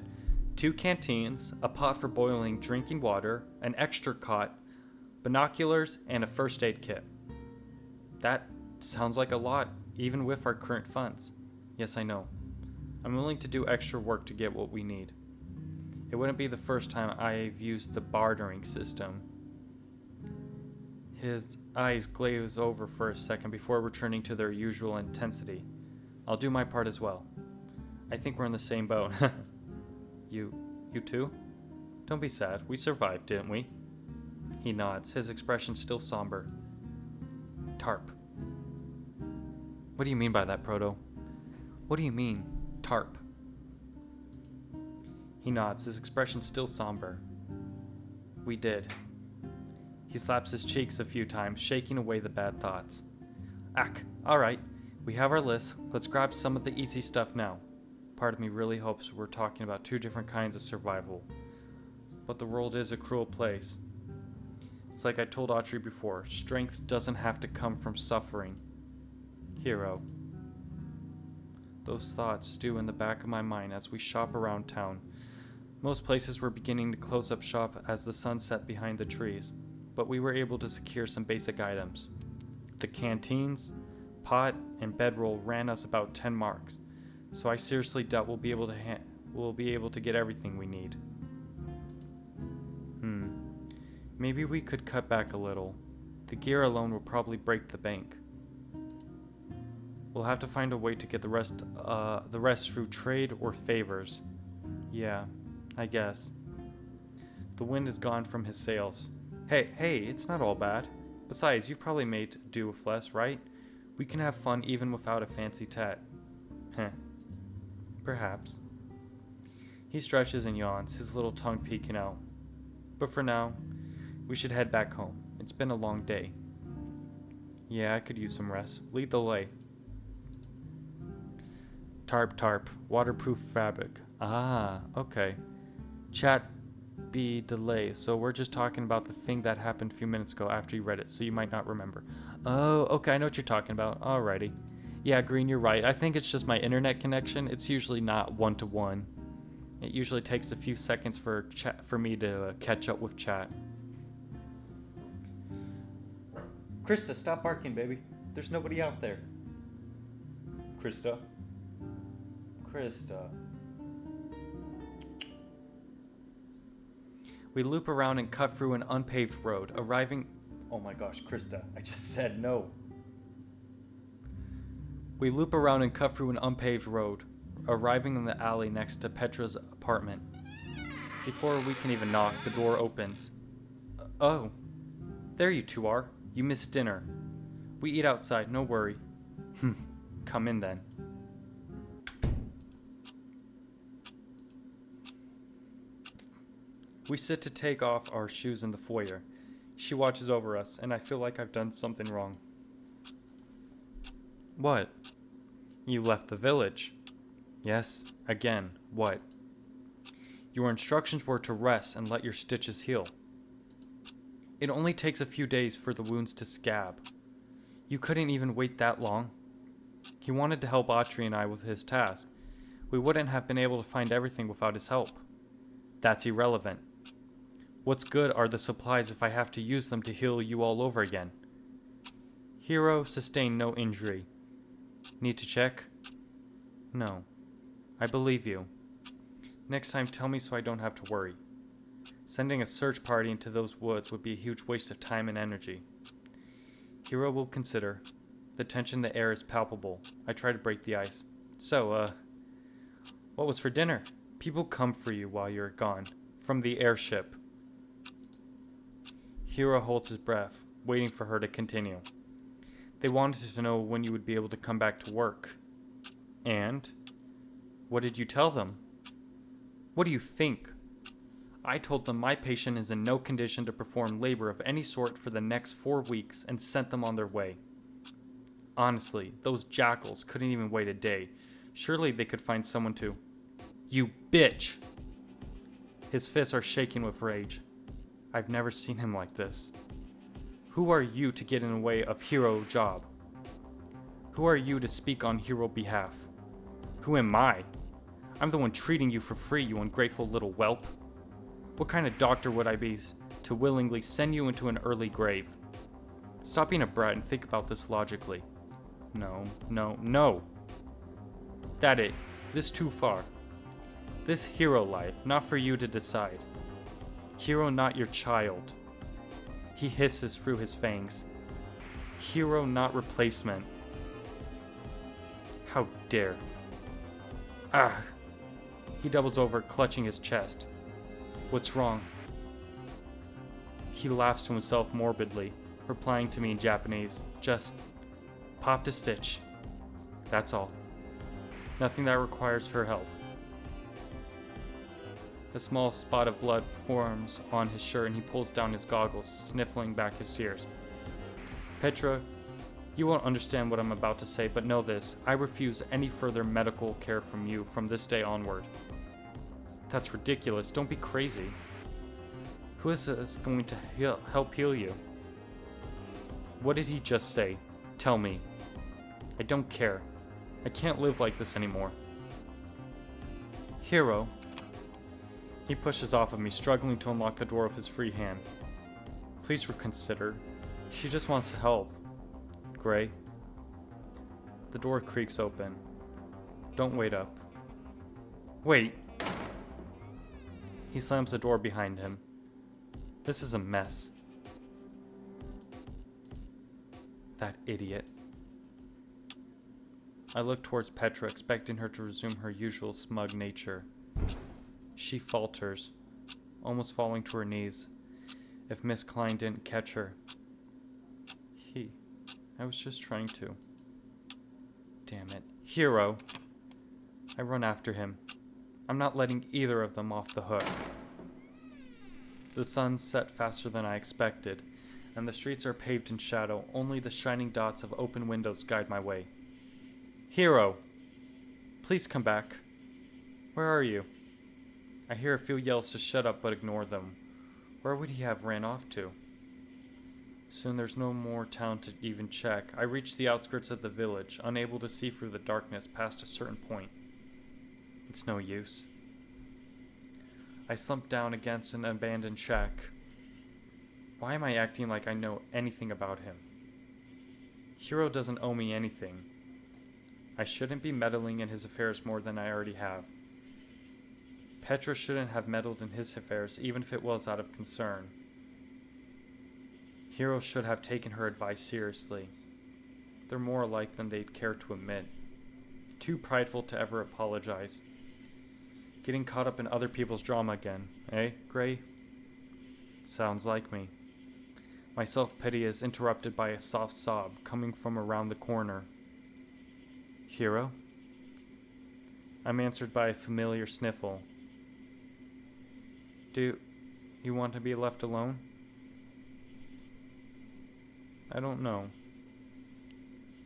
2 canteens, a pot for boiling drinking water, an extra cot, binoculars, and a first aid kit. That sounds like a lot, even with our current funds. Yes, I know. I'm willing to do extra work to get what we need. It wouldn't be the first time I've used the bartering system. His eyes glaze over for a second before returning to their usual intensity. I'll do my part as well. I think we're in the same boat. You too? Don't be sad. We survived, didn't we? He nods, his expression still somber. Tarp. What do you mean by that, Proto? What do you mean, tarp? He nods, his expression still somber. We did. He slaps his cheeks a few times, shaking away the bad thoughts. Alright. We have our list. Let's grab some of the easy stuff now. Part of me really hopes we're talking about 2 different kinds of survival. But the world is a cruel place. It's like I told Autry before, strength doesn't have to come from suffering. Hero. Those thoughts stew in the back of my mind as we shop around town. Most places were beginning to close up shop as the sun set behind the trees, but we were able to secure some basic items. The canteens, pot, and bedroll ran us about 10 marks, so I seriously doubt we'll be able to get everything we need. Maybe we could cut back a little. The gear alone will probably break the bank. We'll have to find a way to get the rest through trade or favors. Yeah, I guess. The wind is gone from his sails. Hey, it's not all bad. Besides, you've probably made do with less, right? We can have fun even without a fancy tat. Perhaps. He stretches and yawns, his little tongue peeking out. But for now, we should head back home. It's been a long day. Yeah, I could use some rest. Lead the way. Tarp, waterproof fabric. Okay. Chat be delay, so we're just talking about the thing that happened a few minutes ago after you read it, so you might not remember. Oh, okay, I know what you're talking about. Alrighty. Yeah, Green, you're right. I think it's just my internet connection. It's usually not one-to-one. It usually takes a few seconds for me to catch up with chat. Krista, stop barking, baby. There's nobody out there. Krista. We loop around and cut through an unpaved road, arriving... Oh my gosh, Krista, I just said no. We loop around and cut through an unpaved road, arriving in the alley next to Petra's apartment. Before we can even knock, the door opens. Oh, there you two are. You missed dinner. We eat outside, no worry. Come in then. We sit to take off our shoes in the foyer. She watches over us, and I feel like I've done something wrong. What? You left the village. Yes, again, what? Your instructions were to rest and let your stitches heal. It only takes a few days for the wounds to scab. You couldn't even wait that long. He wanted to help Autry and I with his task. We wouldn't have been able to find everything without his help. That's irrelevant. What's good are the supplies if I have to use them to heal you all over again? Hero sustained no injury. Need to check? No. I believe you. Next time tell me so I don't have to worry. Sending a search party into those woods would be a huge waste of time and energy. Hero will consider. The tension in the air is palpable. I try to break the ice. So, what was for dinner? People come for you while you're gone. From the airship. Hero holds his breath, waiting for her to continue. They wanted to know when you would be able to come back to work. And? What did you tell them? What do you think? I told them my patient is in no condition to perform labor of any sort for the next 4 weeks and sent them on their way. Honestly, those jackals couldn't even wait a day. Surely they could find someone to... You bitch! His fists are shaking with rage. I've never seen him like this. Who are you to get in the way of Hero's job? Who are you to speak on Hero's behalf? Who am I? I'm the one treating you for free, you ungrateful little whelp. What kind of doctor would I be to willingly send you into an early grave? Stop being a brat and think about this logically. No. That it. This too far. This hero life, not for you to decide. Hero not your child. He hisses through his fangs. Hero not replacement. How dare. Ah! He doubles over, clutching his chest. What's wrong? He laughs to himself morbidly, replying to me in Japanese. Just popped a stitch. That's all. Nothing that requires her help. A small spot of blood forms on his shirt and he pulls down his goggles, sniffling back his tears. Petra, you won't understand what I'm about to say, but know this. I refuse any further medical care from you from this day onward. That's ridiculous. Don't be crazy. Who is this going to help heal you? What did he just say? Tell me. I don't care. I can't live like this anymore. Hero. He pushes off of me, struggling to unlock the door with his free hand. Please reconsider. She just wants to help. Gray. The door creaks open. Don't wait up. Wait. He slams the door behind him. This is a mess. That idiot. I look towards Petra, expecting her to resume her usual smug nature. She falters, almost falling to her knees, if Miss Klein didn't catch her. I was just trying to. Damn it. Hero! I run after him. I'm not letting either of them off the hook. The sun set faster than I expected, and the streets are paved in shadow. Only the shining dots of open windows guide my way. Hero! Please come back. Where are you? I hear a few yells to shut up but ignore them. Where would he have ran off to? Soon there's no more town to even check. I reach the outskirts of the village, unable to see through the darkness past a certain point. It's no use. I slump down against an abandoned shack. Why am I acting like I know anything about him? Hero doesn't owe me anything. I shouldn't be meddling in his affairs more than I already have. Petra shouldn't have meddled in his affairs, even if it was out of concern. Hero should have taken her advice seriously. They're more alike than they'd care to admit. Too prideful to ever apologize. Getting caught up in other people's drama again, eh, Gray? Sounds like me. My self-pity is interrupted by a soft sob coming from around the corner. Hero? I'm answered by a familiar sniffle. Do you want to be left alone? I don't know.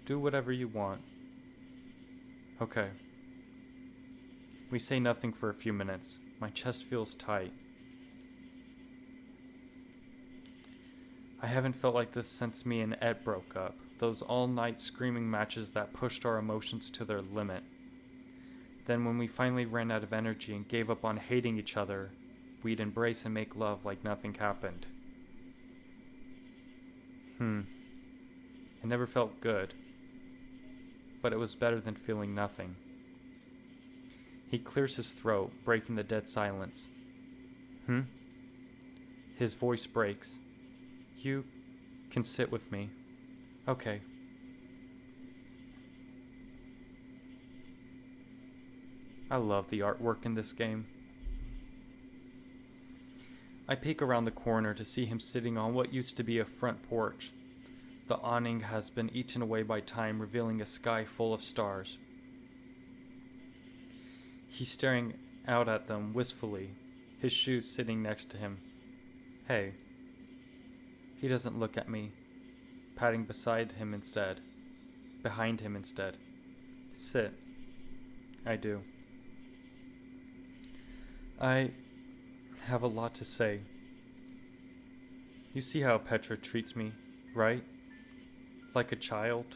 Do whatever you want. Okay. We say nothing for a few minutes. My chest feels tight. I haven't felt like this since me and Ed broke up. Those all-night screaming matches that pushed our emotions to their limit. Then when we finally ran out of energy and gave up on hating each other, we'd embrace and make love like nothing happened. It never felt good, but it was better than feeling nothing. He clears his throat, breaking the dead silence. His voice breaks. You can sit with me. Okay. I love the artwork in this game. I peek around the corner to see him sitting on what used to be a front porch. The awning has been eaten away by time, revealing a sky full of stars. He's staring out at them wistfully, his shoes sitting next to him. Hey. He doesn't look at me, patting behind him instead. Sit. I do. I have a lot to say. You see how Petra treats me, right? Like a child.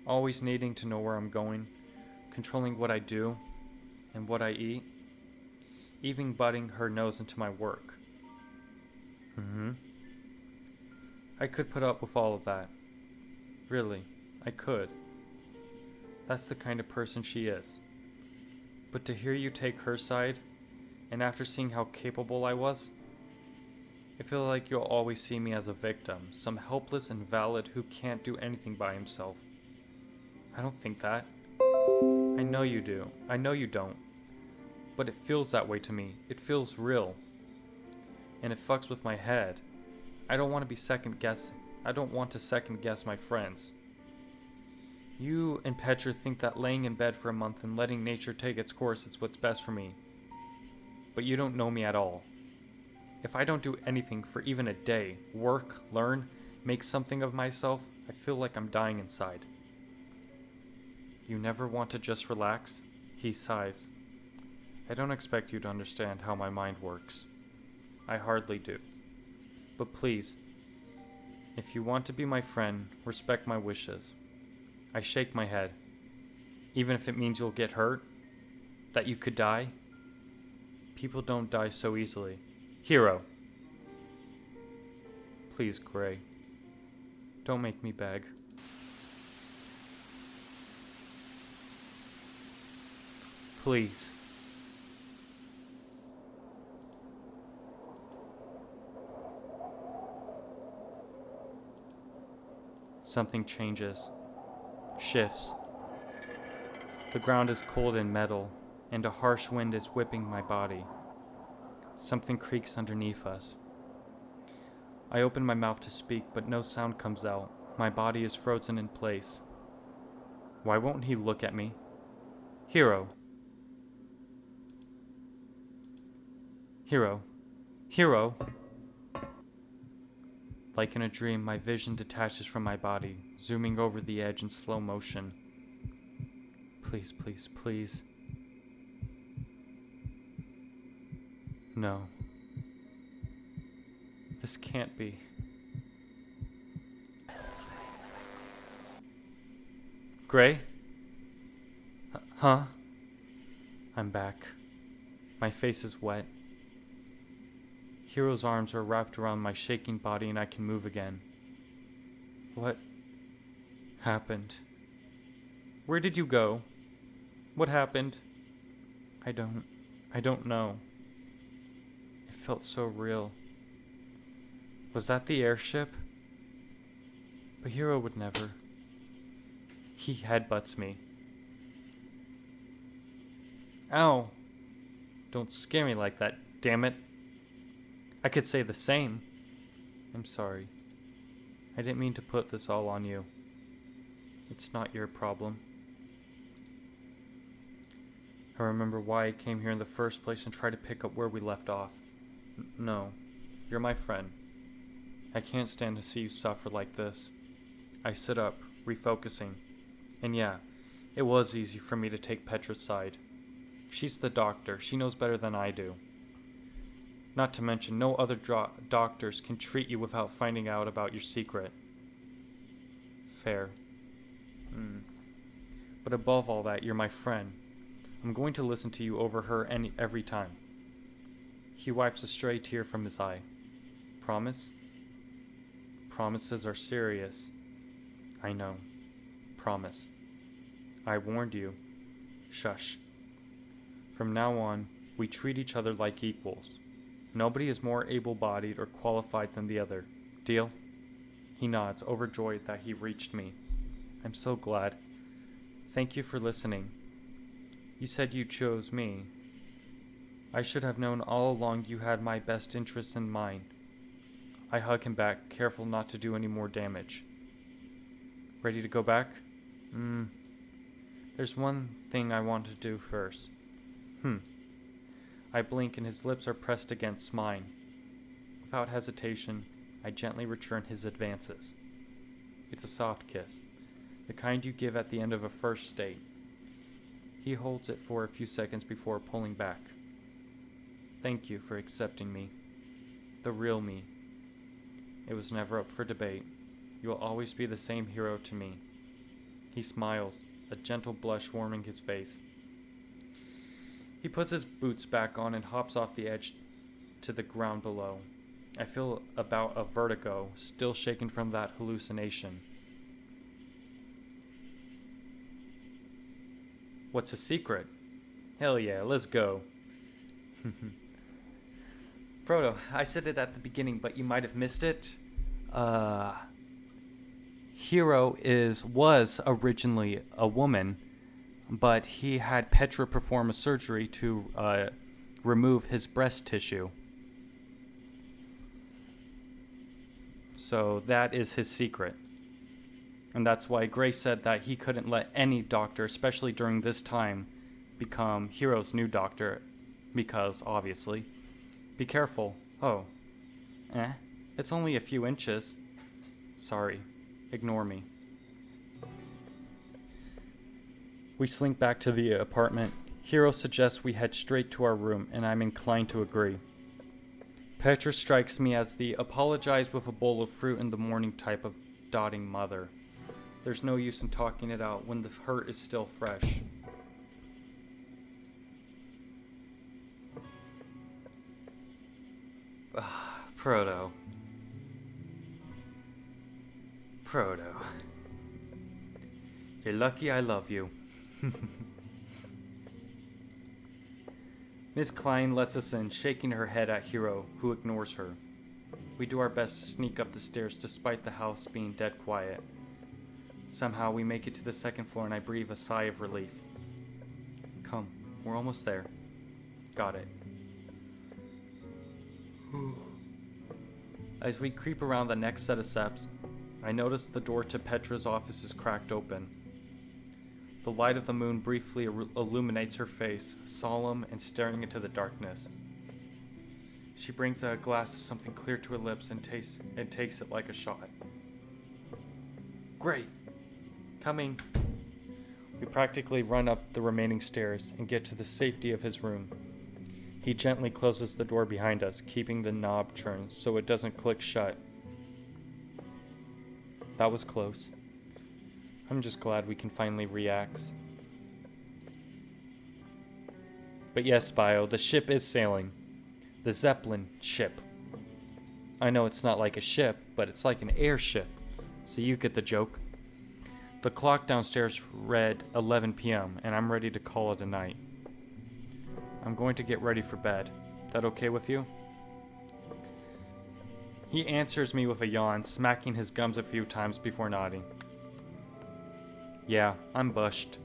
Always needing to know where I'm going, controlling what I do and what I eat, even butting her nose into my work. I could put up with all of that. Really, I could. That's the kind of person she is. But to hear you take her side, and after seeing how capable I was, I feel like you'll always see me as a victim, some helpless invalid who can't do anything by himself. I don't think that. I know you do. I know you don't. But it feels that way to me. It feels real. And it fucks with my head. I don't want to second guess my friends. You and Petra think that laying in bed for a month and letting nature take its course is what's best for me. But you don't know me at all. If I don't do anything for even a day, work, learn, make something of myself, I feel like I'm dying inside. You never want to just relax? He sighs. I don't expect you to understand how my mind works. I hardly do. But please, if you want to be my friend, respect my wishes. I shake my head. Even if it means you'll get hurt? That you could die? People don't die so easily. Hero! Please, Gray. Don't make me beg. Please. Something changes. Shifts. The ground is cold and metal, and a harsh wind is whipping my body. Something creaks underneath us. I open my mouth to speak, but no sound comes out. My body is frozen in place. Why won't he look at me? Hero. Hero. Hero. Like in a dream, my vision detaches from my body, zooming over the edge in slow motion. Please, please, please. No. This can't be. Gray? Huh? I'm back. My face is wet. Hero's arms are wrapped around my shaking body and I can move again. What happened? Where did you go? What happened? I don't know. It felt so real. Was that the airship? But Hero would never. He headbutts me. Ow! Don't scare me like that, damn it. I could say the same. I'm sorry. I didn't mean to put this all on you. It's not your problem. I remember why I came here in the first place and tried to pick up where we left off. No, you're my friend. I can't stand to see you suffer like this. I sit up, refocusing. And yeah, it was easy for me to take Petra's side. She's the doctor. She knows better than I do. Not to mention, no other doctors can treat you without finding out about your secret. Fair. But above all that, you're my friend. I'm going to listen to you over her every time. He wipes a stray tear from his eye. Promise? Promises are serious. I know. Promise. I warned you. Shush. From now on, we treat each other like equals. Nobody is more able-bodied or qualified than the other. Deal? He nods, overjoyed that he reached me. I'm so glad. Thank you for listening. You said you chose me. I should have known all along you had my best interests in mind. I hug him back, careful not to do any more damage. Ready to go back? There's one thing I want to do first. I blink and his lips are pressed against mine. Without hesitation, I gently return his advances. It's a soft kiss, the kind you give at the end of a first date. He holds it for a few seconds before pulling back. Thank you for accepting me. The real me. It was never up for debate. You will always be the same hero to me. He smiles, a gentle blush warming his face. He puts his boots back on and hops off the edge to the ground below. I feel about a vertigo, still shaken from that hallucination. What's a secret? Hell yeah, let's go. Frodo, I said it at the beginning, but you might have missed it. Hero was originally a woman, but he had Petra perform a surgery to remove his breast tissue. So that is his secret. And that's why Grace said that he couldn't let any doctor, especially during this time, become Hero's new doctor, because, obviously. Be careful. Oh. It's only a few inches. Sorry. Ignore me. We slink back to the apartment. Hero suggests we head straight to our room, and I'm inclined to agree. Petra strikes me as the apologize with a bowl of fruit in the morning type of dotting mother. There's no use in talking it out when the hurt is still fresh. Frodo. You're lucky I love you. Miss Klein lets us in, shaking her head at Hero, who ignores her. We do our best to sneak up the stairs despite the house being dead quiet. Somehow we make it to the second floor and I breathe a sigh of relief. Come, we're almost there. Got it. As we creep around the next set of steps, I notice the door to Petra's office is cracked open. The light of the moon briefly illuminates her face, solemn and staring into the darkness. She brings a glass of something clear to her lips and takes it like a shot. Great! Coming! We practically run up the remaining stairs and get to the safety of his room. He gently closes the door behind us, keeping the knob turned so it doesn't click shut. That was close. I'm just glad we can finally relax. But yes, Bio, the ship is sailing. The Zeppelin ship. I know it's not like a ship, but it's like an airship. So you get the joke. The clock downstairs read 11 p.m. and I'm ready to call it a night. I'm going to get ready for bed. That okay with you? He answers me with a yawn, smacking his gums a few times before nodding. Yeah, I'm bushed.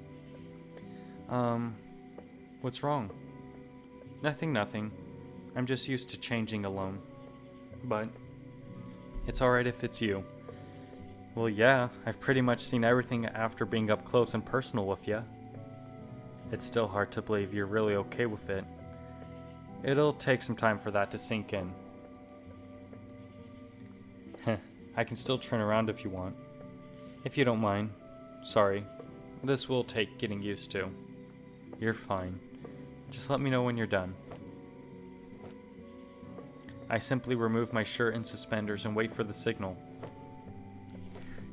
What's wrong? Nothing. I'm just used to changing alone. But it's alright if it's you. Well, yeah, I've pretty much seen everything after being up close and personal with ya. It's still hard to believe you're really okay with it. It'll take some time for that to sink in. Heh, I can still turn around if you want. If you don't mind. Sorry. This will take getting used to. You're fine. Just let me know when you're done. I simply remove my shirt and suspenders and wait for the signal.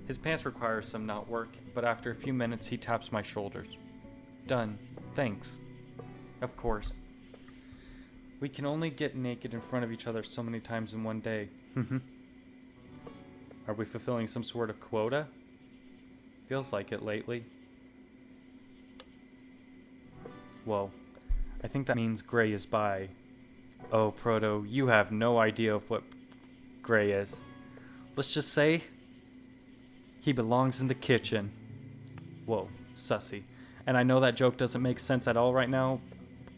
His pants require some knot work, but after a few minutes he taps my shoulders. Done. Thanks. Of course. We can only get naked in front of each other so many times in one day. Are we fulfilling some sort of quota? Feels like it lately. Well, I think that means Gray is bi. Oh, Proto, you have no idea of what Gray is. Let's just say he belongs in the kitchen. Whoa, sussy. And I know that joke doesn't make sense at all right now,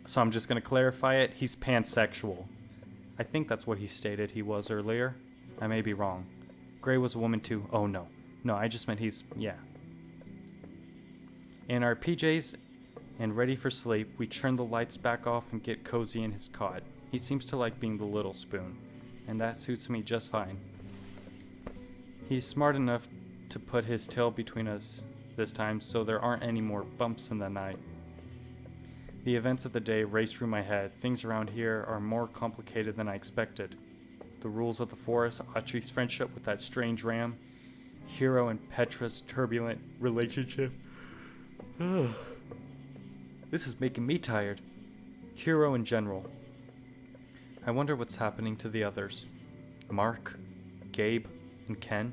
so I'm just going to clarify it. He's pansexual. I think that's what he stated he was earlier. I may be wrong. Gray was a woman too. Oh, no. No, I just meant yeah. In our PJs and ready for sleep, we turn the lights back off and get cozy in his cot. He seems to like being the little spoon, and that suits me just fine. He's smart enough to put his tail between us this time so there aren't any more bumps in the night. The events of the day race through my head. Things around here are more complicated than I expected. The rules of the forest, Audrey's friendship with that strange ram, Hero and Petra's turbulent relationship. This is making me tired. Hero in general. I wonder what's happening to the others. Mark, Gabe, and Ken.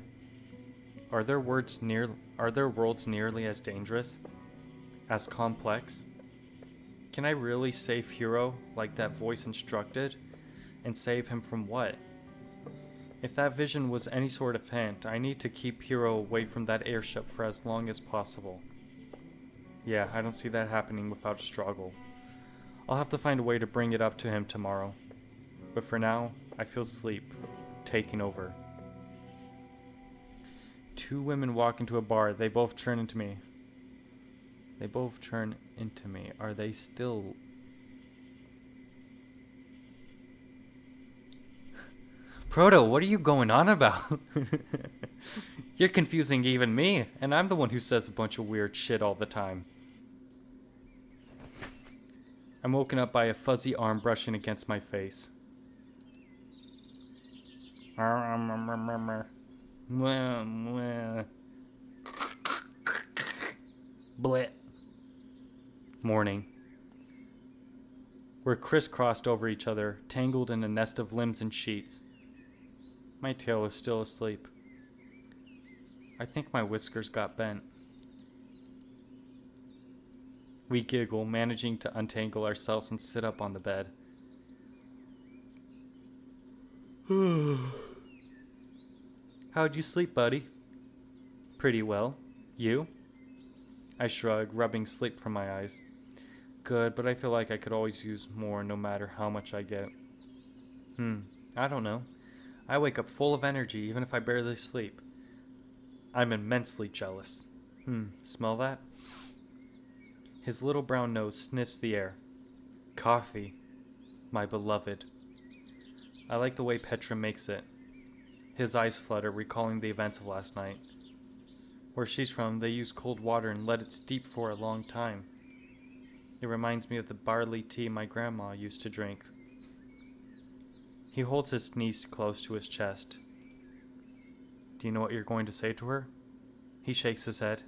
Are their worlds nearly as dangerous? As complex? Can I really save Hero like that voice instructed? And save him from what? If that vision was any sort of hint, I need to keep Hero away from that airship for as long as possible. Yeah, I don't see that happening without a struggle. I'll have to find a way to bring it up to him tomorrow. But for now, I feel sleep taking over. Two women walk into a bar. They both turn into me. Are they still... Proto, what are you going on about? You're confusing even me, and I'm the one who says a bunch of weird shit all the time. I'm woken up by a fuzzy arm brushing against my face. Bleh. Morning. We're crisscrossed over each other, tangled in a nest of limbs and sheets. My tail is still asleep. I think my whiskers got bent. We giggle, managing to untangle ourselves and sit up on the bed. How'd you sleep, buddy? Pretty well. You? I shrug, rubbing sleep from my eyes. Good, but I feel like I could always use more no matter how much I get. I don't know. I wake up full of energy even if I barely sleep. I'm immensely jealous. Smell that? His little brown nose sniffs the air. Coffee. My beloved. I like the way Petra makes it. His eyes flutter, recalling the events of last night. Where she's from, they use cold water and let it steep for a long time. It reminds me of the barley tea my grandma used to drink. He holds his niece close to his chest. Do you know what you're going to say to her? He shakes his head.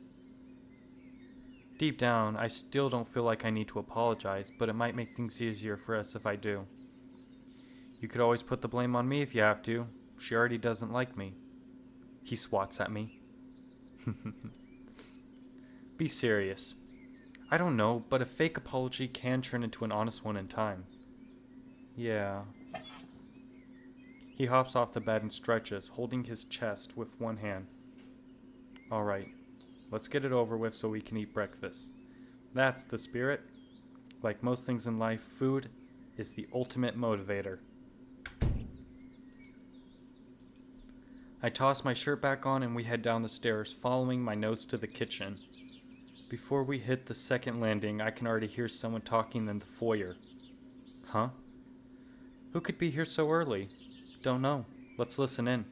Deep down, I still don't feel like I need to apologize, but it might make things easier for us if I do. You could always put the blame on me if you have to. She already doesn't like me. He swats at me. Be serious. I don't know, but a fake apology can turn into an honest one in time. Yeah. He hops off the bed and stretches, holding his chest with one hand. Alright, let's get it over with so we can eat breakfast. That's the spirit. like most things in life, food is the ultimate motivator. I toss my shirt back on and we head down the stairs, following my nose to the kitchen. Before we hit the second landing, I can already hear someone talking in the foyer. Huh? Who could be here so early? Don't know. Let's listen in.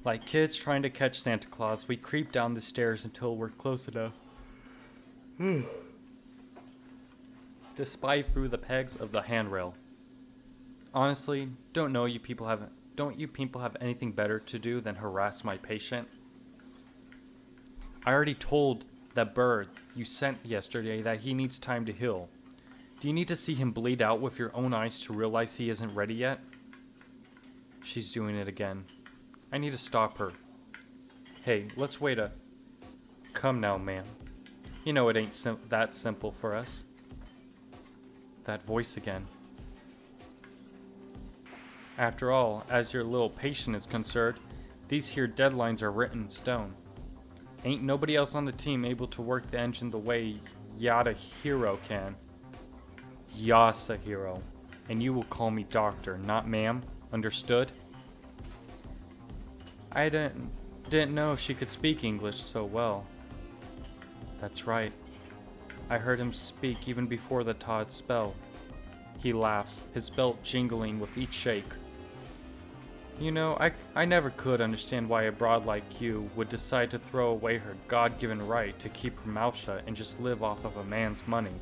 Like kids trying to catch Santa Claus, we creep down the stairs until we're close enough to spy through the pegs of the handrail. Honestly, don't you people have anything better to do than harass my patient? I already told that bird you sent yesterday that he needs time to heal. Do you need to see him bleed out with your own eyes to realize he isn't ready yet? She's doing it again. I need to stop her. Hey, let's wait a... Come now, ma'am. You know it ain't that simple for us. That voice again. After all, as your little patient is concerned, these here deadlines are written in stone. Ain't nobody else on the team able to work the engine the way Yada-hero can. Yasa-hero. And you will call me doctor, not ma'am. Understood? I didn't know she could speak English so well. That's right. I heard him speak even before the Todd spell. He laughs, his belt jingling with each shake. You know, I never could understand why a broad like you would decide to throw away her God-given right to keep her mouth shut and just live off of a man's money.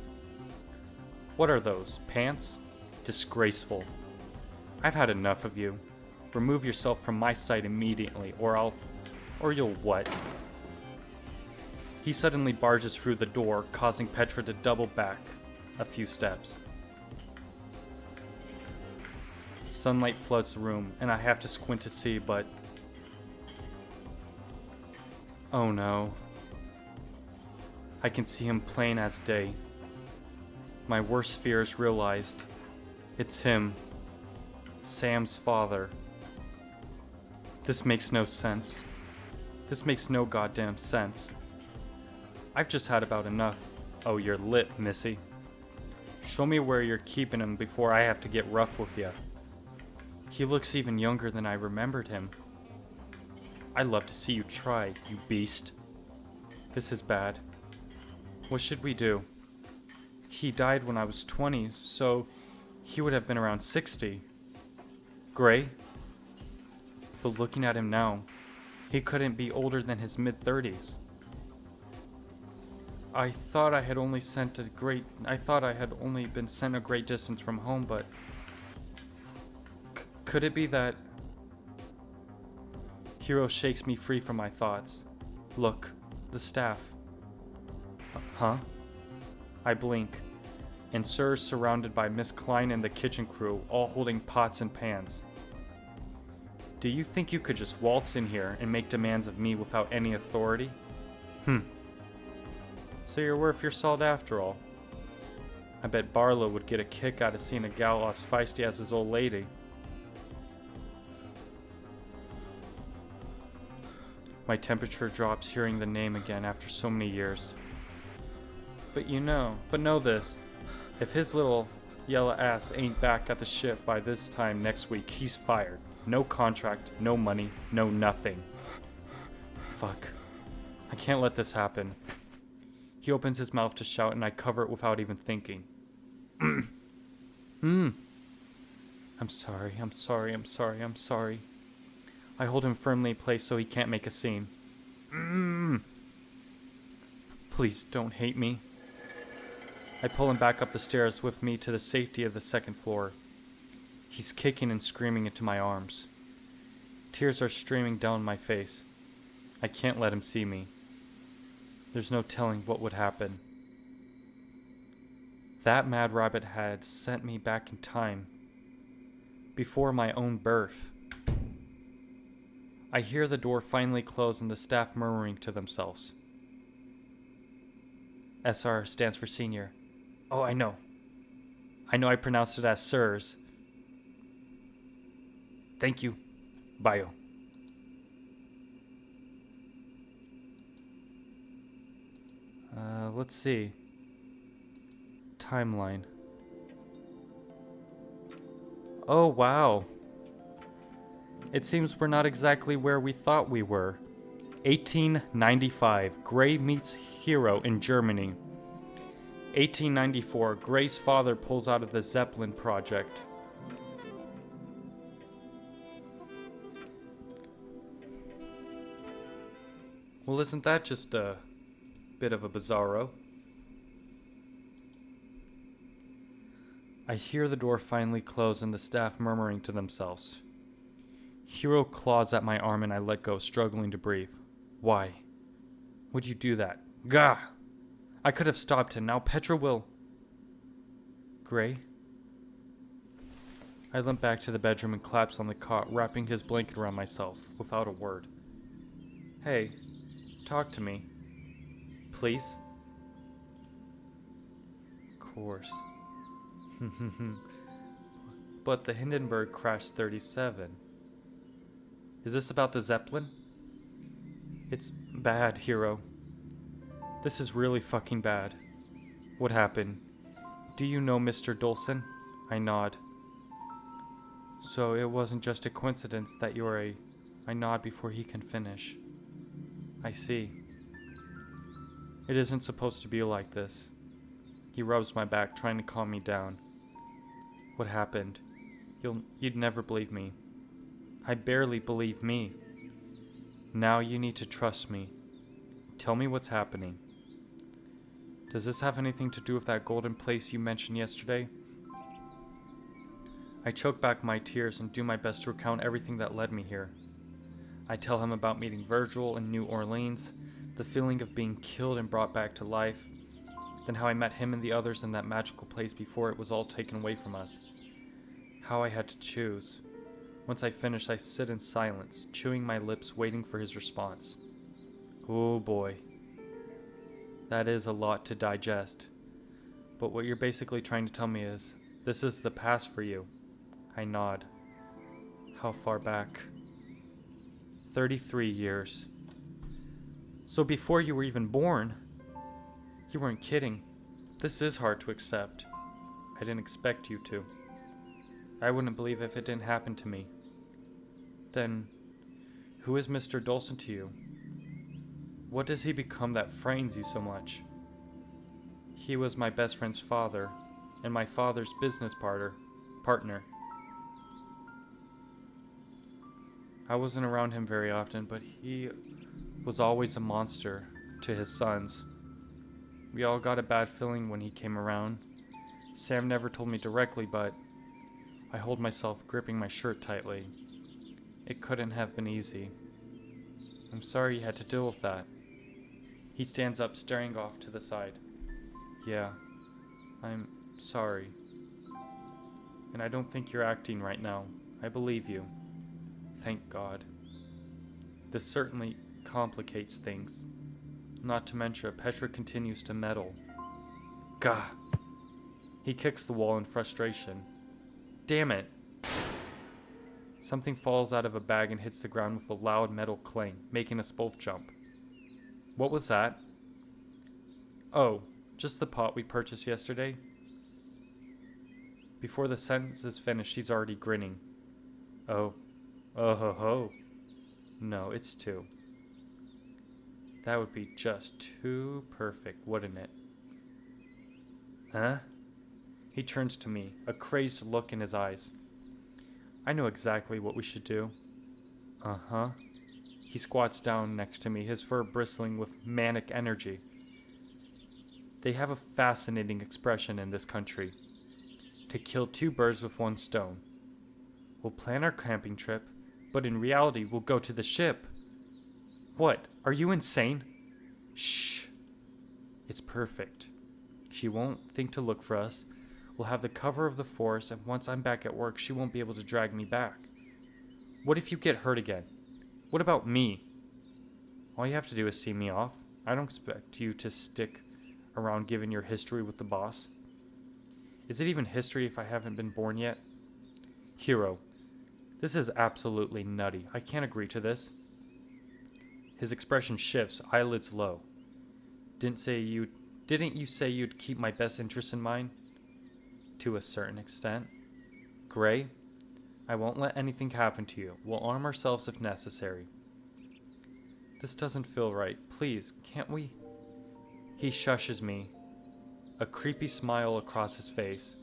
What are those, pants? Disgraceful. I've had enough of you. Remove yourself from my sight immediately, or you'll what? He suddenly barges through the door, causing Petra to double back a few steps. Sunlight floods the room, and I have to squint to see, but... Oh no. I can see him plain as day. My worst fear is realized. It's him. Sam's father. This makes no sense. This makes no goddamn sense. I've just had about enough. Oh, you're lit, missy. Show me where you're keeping him before I have to get rough with you. He looks even younger than I remembered him. I'd love to see you try, you beast. This is bad. What should we do? He died when I was 20, so he would have been around 60. Gray? But looking at him now, he couldn't be older than his mid-30s. I thought I had only been sent a great distance from home, but could it be that... Hero shakes me free from my thoughts. Look, the staff. Huh? I blink, and Sir's surrounded by Miss Klein and the kitchen crew, all holding pots and pans. Do you think you could just waltz in here and make demands of me without any authority? So you're worth your salt after all. I bet Barlow would get a kick out of seeing a gal as feisty as his old lady. My temperature drops hearing the name again after so many years. But know this. If his little yellow ass ain't back at the ship by this time next week, he's fired. No contract, no money, no nothing. Fuck. I can't let this happen. He opens his mouth to shout and I cover it without even thinking. I'm sorry. I hold him firmly in place so he can't make a scene. Please don't hate me. I pull him back up the stairs with me to the safety of the second floor. He's kicking and screaming into my arms. Tears are streaming down my face. I can't let him see me. There's no telling what would happen. That mad rabbit had sent me back in time, before my own birth. I hear the door finally close and the staff murmuring to themselves. SR stands for senior. Oh, I know I pronounced it as sirs. Thank you, Bio. Let's see. Timeline. Oh, wow. It seems we're not exactly where we thought we were. 1895, Gray meets hero in Germany. 1894, Gray's father pulls out of the Zeppelin project. Well, isn't that just a bit of a bizarro? I hear the door finally close and the staff murmuring to themselves. Hero claws at my arm and I let go, struggling to breathe. Why would you do that? Gah! I could have stopped him. Now Petra will... Gray? I limp back to the bedroom and collapse on the cot, wrapping his blanket around myself, without a word. Hey, talk to me. Please? Of course. But the Hindenburg crashed 37. Is this about the Zeppelin? It's bad, Hero. This is really fucking bad. What happened? Do you know Mr. Dolson? I nod. So it wasn't just a coincidence that you're a... I nod before he can finish. I see. It isn't supposed to be like this. He rubs my back, trying to calm me down. What happened? You'd never believe me. I barely believe me. Now you need to trust me. Tell me what's happening. Does this have anything to do with that golden place you mentioned yesterday? I choke back my tears and do my best to recount everything that led me here. I tell him about meeting Virgil in New Orleans, the feeling of being killed and brought back to life, then how I met him and the others in that magical place before it was all taken away from us. How I had to choose. Once I finish, I sit in silence, chewing my lips, waiting for his response. Oh boy. That is a lot to digest. But what you're basically trying to tell me is, this is the past for you. I nod. How far back? 33 years. So before you were even born? You weren't kidding. This is hard to accept. I didn't expect you to. I wouldn't believe if it didn't happen to me. Then, who is Mr. Dolson to you? What does he become that frightens you so much? He was my best friend's father, and my father's business partner. I wasn't around him very often, but he was always a monster to his sons. We all got a bad feeling when he came around. Sam never told me directly, but I hold myself gripping my shirt tightly. It couldn't have been easy. I'm sorry you had to deal with that. He stands up, staring off to the side. Yeah, I'm sorry. And I don't think you're acting right now. I believe you. Thank God. This certainly complicates things. Not to mention, Petra continues to meddle. Gah! He kicks the wall in frustration. Damn it! Something falls out of a bag and hits the ground with a loud metal clang, making us both jump. What was that? Oh, just the pot we purchased yesterday. Before the sentence is finished, she's already grinning. Oh ho ho. No, it's two. That would be just too perfect, wouldn't it? Huh? He turns to me, a crazed look in his eyes. I know exactly what we should do. Uh-huh. He squats down next to me, his fur bristling with manic energy. They have a fascinating expression in this country. To kill two birds with one stone. We'll plan our camping trip, but in reality we'll go to the ship. What? Are you insane? Shh. It's perfect. She won't think to look for us. We'll have the cover of the forest, and once I'm back at work, she won't be able to drag me back. What if you get hurt again? What about me? All you have to do is see me off. I don't expect you to stick around giving your history with the boss. Is it even history if I haven't been born yet? Hero, this is absolutely nutty. I can't agree to this. His expression shifts, eyelids low. Didn't you say you'd keep my best interests in mind? To a certain extent. Gray, I won't let anything happen to you. We'll arm ourselves if necessary. This doesn't feel right. Please, can't we? He shushes me, a creepy smile across his face.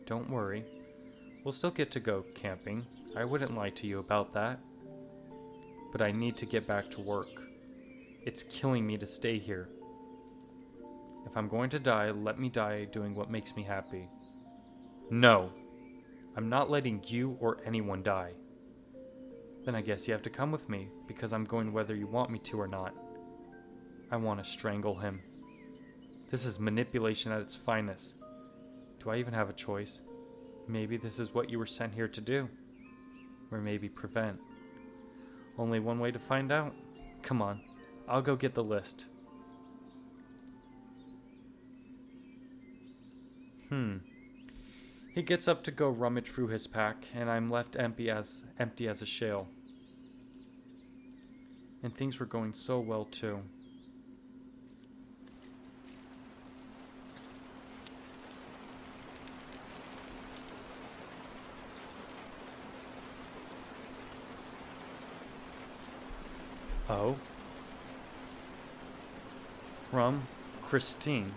Don't worry. We'll still get to go camping. I wouldn't lie to you about that. But I need to get back to work. It's killing me to stay here. If I'm going to die, let me die doing what makes me happy. No. I'm not letting you or anyone die. Then I guess you have to come with me, because I'm going whether you want me to or not. I want to strangle him. This is manipulation at its finest. Do I even have a choice? Maybe this is what you were sent here to do. Or maybe prevent. Only one way to find out. Come on, I'll go get the list. He gets up to go rummage through his pack, and I'm left empty as a shell. And things were going so well too. Oh. From Christine.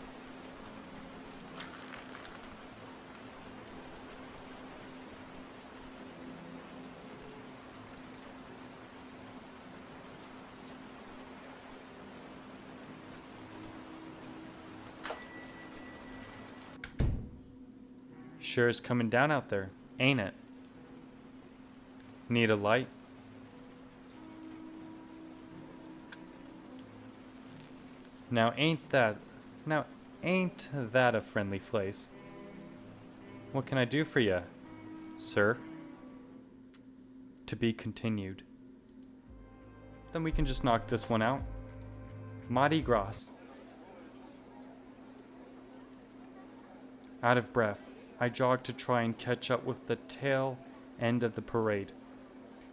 Sure is coming down out there, ain't it? Need a light? Now ain't that a friendly place? What can I do for ya, sir? To be continued. Then we can just knock this one out. Mardi Gras. Out of breath, I jogged to try and catch up with the tail end of the parade.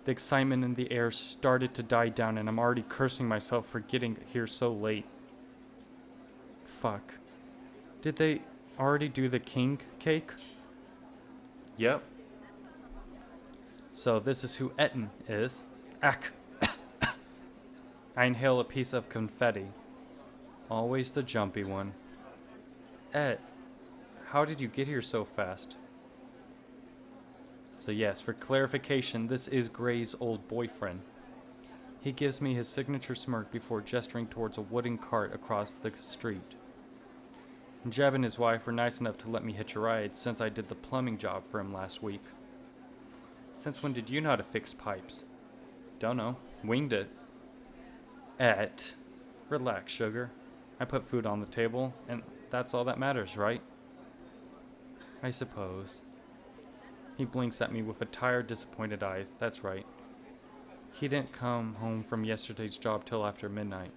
The excitement in the air started to die down, and I'm already cursing myself for getting here so late. Fuck. Did they already do the king cake? Yep. So this is who Etten is. Ack. I inhale a piece of confetti. Always the jumpy one. Et, how did you get here so fast? So yes, for clarification, this is Gray's old boyfriend. He gives me his signature smirk before gesturing towards a wooden cart across the street. Jeb and his wife were nice enough to let me hitch a ride since I did the plumbing job for him last week. Since when did you know how to fix pipes? Dunno. Winged it. Relax, sugar. I put food on the table, and that's all that matters, right? I suppose. He blinks at me with a tired, disappointed eyes. That's right. He didn't come home from yesterday's job till after midnight.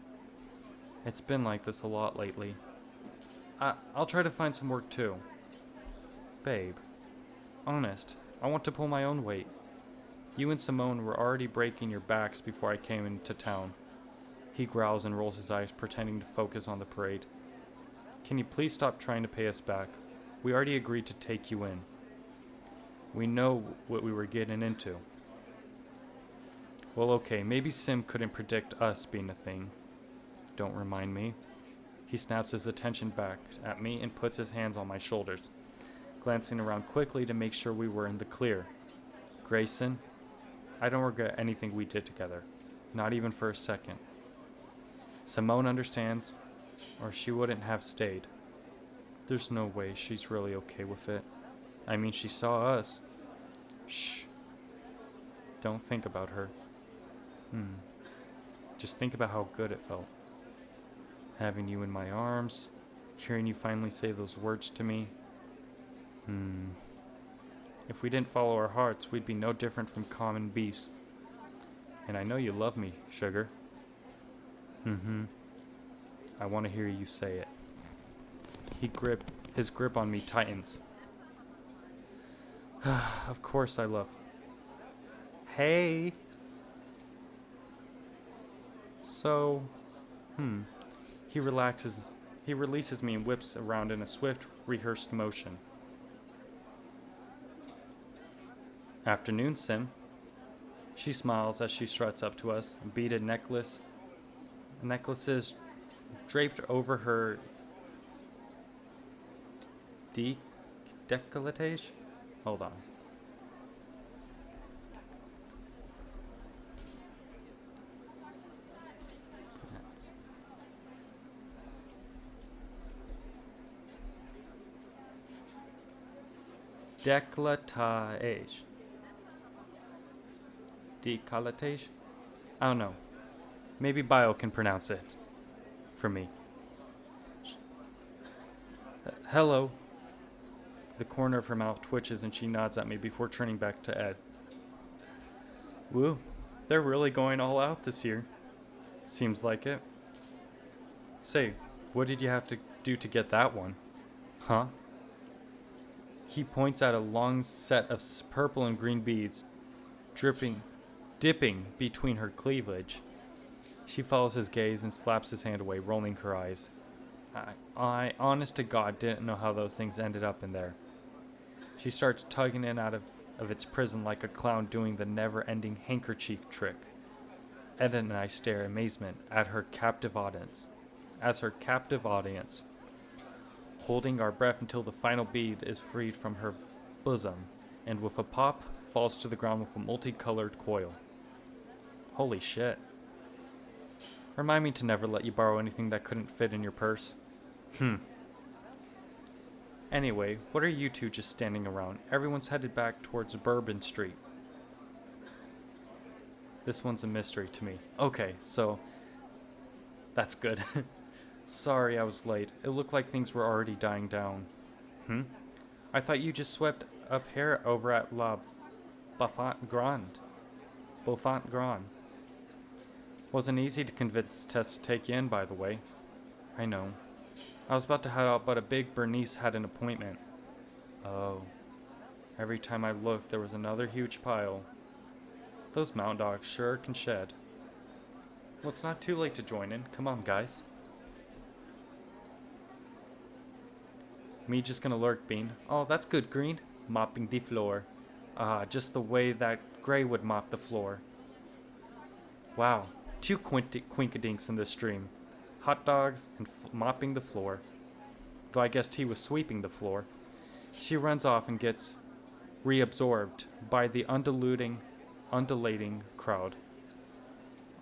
It's been like this a lot lately. I'll try to find some work too. Babe. Honest, I want to pull my own weight. You and Simone were already breaking your backs before I came into town. He growls and rolls his eyes, pretending to focus on the parade. Can you please stop trying to pay us back? We already agreed to take you in. We know what we were getting into. Well, okay, maybe Sim couldn't predict us being a thing. Don't remind me. He snaps his attention back at me and puts his hands on my shoulders, glancing around quickly to make sure we were in the clear. Grayson, I don't regret anything we did together, not even for a second. Simone understands, or she wouldn't have stayed. There's no way she's really okay with it. I mean, she saw us. Shh. Don't think about her. Just think about how good it felt. Having you in my arms, hearing you finally say those words to me. If we didn't follow our hearts, we'd be no different from common beasts. And I know you love me, sugar. I want to hear you say it. His grip on me tightens. Of course I love. Hey. So, He relaxes. He releases me and whips around in a swift, rehearsed motion. Afternoon, Sim. She smiles as she struts up to us, a beaded necklaces draped over her décolletage? Hold on. Décolletage. Décolletage? I don't know. Maybe Bio can pronounce it. For me. Hello. The corner of her mouth twitches and she nods at me before turning back to Ed. Woo. They're really going all out this year. Seems like it. Say, what did you have to do to get that one? Huh? He points at a long set of purple and green beads dipping between her cleavage. She follows his gaze and slaps his hand away, rolling her eyes. I honest to God, didn't know how those things ended up in there. She starts tugging it out of its prison like a clown doing the never-ending handkerchief trick. Ed and I stare in amazement at her captive audience. Holding our breath until the final bead is freed from her bosom, and with a pop, falls to the ground with a multicolored coil. Holy shit. Remind me to never let you borrow anything that couldn't fit in your purse. Anyway, what are you two just standing around? Everyone's headed back towards Bourbon Street. This one's a mystery to me. Okay, so that's good. Sorry I was late. It looked like things were already dying down. I thought you just swept up here over at La Beaufort Grand. Wasn't easy to convince Tess to take you in, by the way. I know. I was about to head out, but a big Bernice had an appointment. Oh. Every time I looked, there was another huge pile. Those mountain dogs sure can shed. Well, it's not too late to join in. Come on, guys. Me just gonna lurk, Bean. Oh, that's good, Green. Mopping the floor. Just the way that Gray would mop the floor. Wow, 2 quinkadinks in this stream. Hot dogs and mopping the floor. Though I guessed he was sweeping the floor. She runs off and gets reabsorbed by the undulating crowd.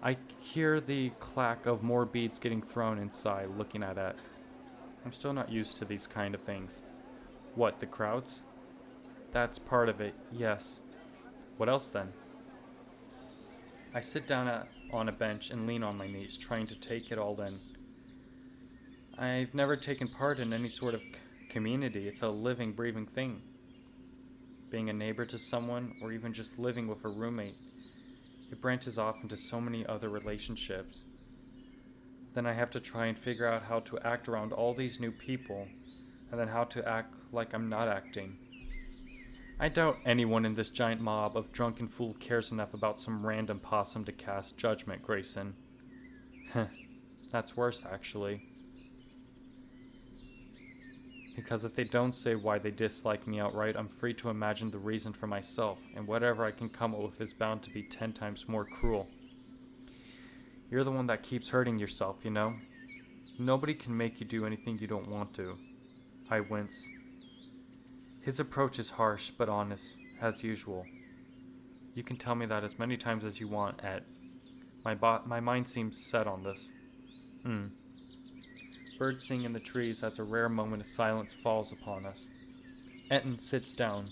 I hear the clack of more beads getting thrown inside, looking at it. I'm still not used to these kind of things. What, the crowds? That's part of it, yes. What else then? I sit down on a bench and lean on my knees, trying to take it all in. I've never taken part in any sort of community. It's a living, breathing thing. Being a neighbor to someone, or even just living with a roommate, it branches off into so many other relationships. Then I have to try and figure out how to act around all these new people, and then how to act like I'm not acting. I doubt anyone in this giant mob of drunken fool cares enough about some random possum to cast judgment, Grayson. That's worse, actually. Because if they don't say why they dislike me outright, I'm free to imagine the reason for myself, and whatever I can come up with is bound to be 10 times more cruel. You're the one that keeps hurting yourself, you know? Nobody can make you do anything you don't want to. I wince. His approach is harsh, but honest, as usual. You can tell me that as many times as you want, Ed. My mind seems set on this. Birds sing in the trees as a rare moment of silence falls upon us. Etten sits down,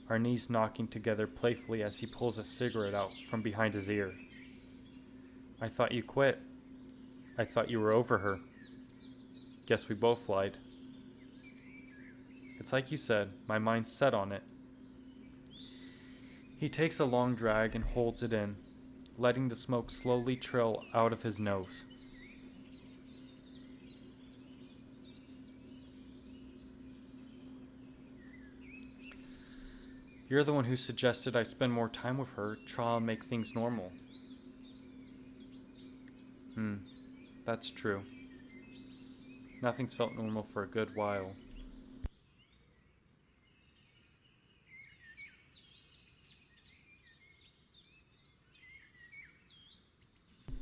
our knees knocking together playfully as he pulls a cigarette out from behind his ear. I thought you quit. I thought you were over her. Guess we both lied. It's like you said, my mind's set on it. He takes a long drag and holds it in, letting the smoke slowly trail out of his nose. You're the one who suggested I spend more time with her, try and make things normal. That's true. Nothing's felt normal for a good while.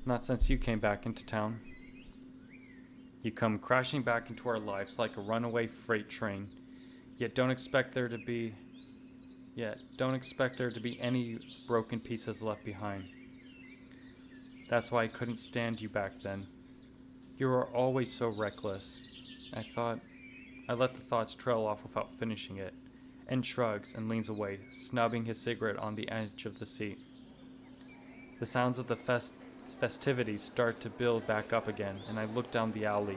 Not since you came back into town. You come crashing back into our lives like a runaway freight train, yet don't expect there to be any broken pieces left behind. That's why I couldn't stand you back then. You were always so reckless. I let the thoughts trail off without finishing it, and shrugs and leans away, snubbing his cigarette on the edge of the seat. The sounds of the festivities start to build back up again, and I look down the alley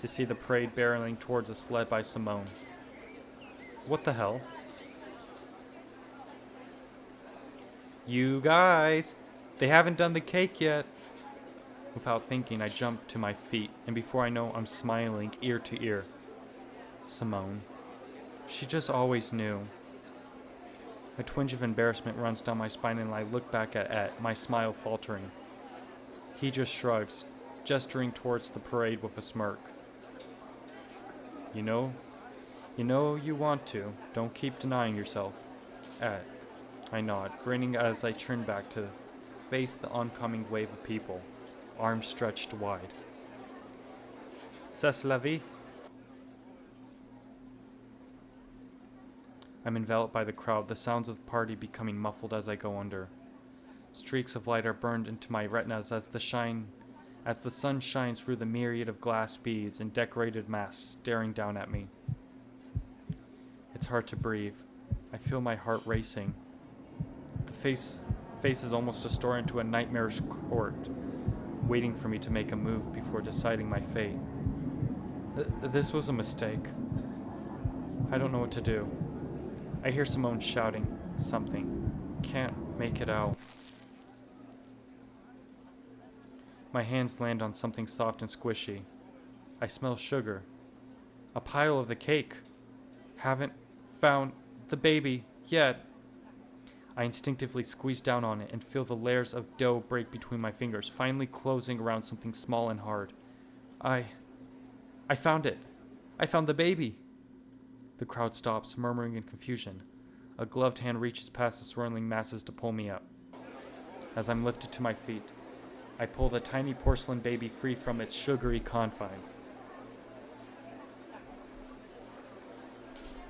to see the parade barreling towards us led by Simone. What the hell? You guys! They haven't done the cake yet! Without thinking, I jump to my feet, and before I know, I'm smiling ear to ear. Simone. She just always knew. A twinge of embarrassment runs down my spine, and I look back at Ed, my smile faltering. He just shrugs, gesturing towards the parade with a smirk. You know you want to. Don't keep denying yourself. Ed. I nod, grinning as I turn back to face the oncoming wave of people, arms stretched wide. C'est la vie. I'm enveloped by the crowd, the sounds of the party becoming muffled as I go under. Streaks of light are burned into my retinas as the sun shines through the myriad of glass beads and decorated masks staring down at me. It's hard to breathe. I feel my heart racing. The face is almost distorted into a nightmarish court, waiting for me to make a move before deciding my fate. This was a mistake. I don't know what to do. I hear Simone shouting something. Can't make it out. My hands land on something soft and squishy. I smell sugar. A pile of the cake. Haven't found the baby yet. I instinctively squeeze down on it and feel the layers of dough break between my fingers, finally closing around something small and hard. I found it. I found the baby. The crowd stops, murmuring in confusion. A gloved hand reaches past the swirling masses to pull me up. As I'm lifted to my feet, I pull the tiny porcelain baby free from its sugary confines.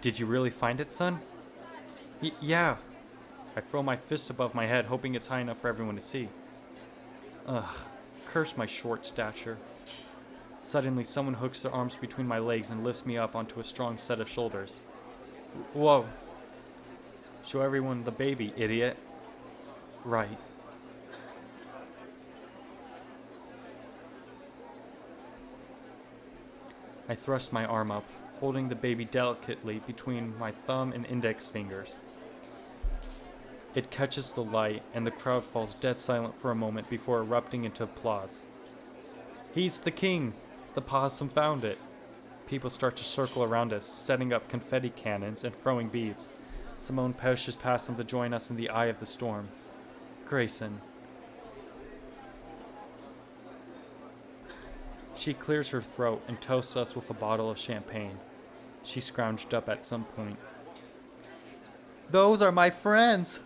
Did you really find it, son? Yeah. I throw my fist above my head, hoping it's high enough for everyone to see. Ugh, curse my short stature. Suddenly, someone hooks their arms between my legs and lifts me up onto a strong set of shoulders. Whoa. Show everyone the baby, idiot. Right. I thrust my arm up, holding the baby delicately between my thumb and index fingers. It catches the light, and the crowd falls dead silent for a moment before erupting into applause. He's the king! The possum found it! People start to circle around us, setting up confetti cannons and throwing beads. Simone pushes past them to join us in the eye of the storm. Grayson. She clears her throat and toasts us with a bottle of champagne. She scrounged up at some point. Those are my friends!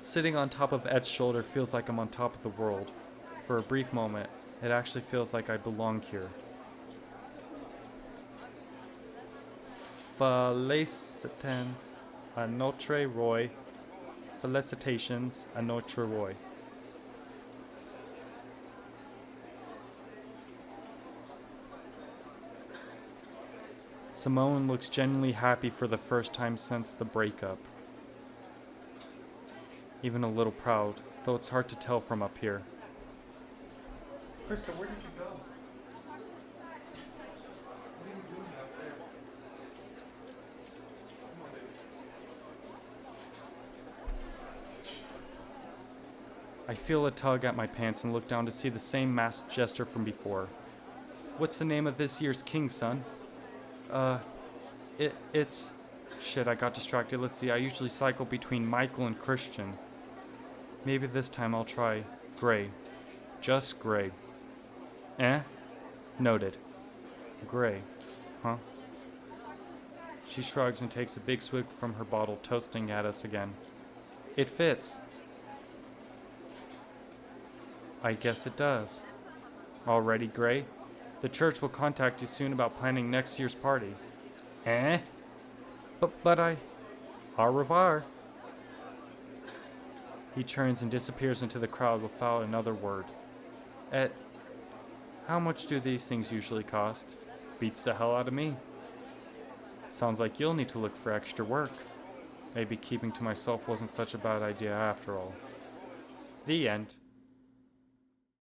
Sitting on top of Ed's shoulder feels like I'm on top of the world. For a brief moment, it actually feels like I belong here. Felicitans a notre roi. Felicitations a notre roi. Simone looks genuinely happy for the first time since the breakup. Even a little proud, though it's hard to tell from up here. Krista, where did you go? What are you doing out there? Come on, baby. I feel a tug at my pants and look down to see the same masked gesture from before. What's the name of this year's king, son? It's... Shit, I got distracted. Let's see, I usually cycle between Michael and Christian. Maybe this time I'll try Gray. Just Gray. Eh? Noted. Gray, huh? She shrugs and takes a big swig from her bottle, toasting at us again. It fits. I guess it does. Already, Gray? The church will contact you soon about planning next year's party. Eh? But I... Au revoir. He turns and disappears into the crowd without another word. How much do these things usually cost? Beats the hell out of me. Sounds like you'll need to look for extra work. Maybe keeping to myself wasn't such a bad idea after all. The end.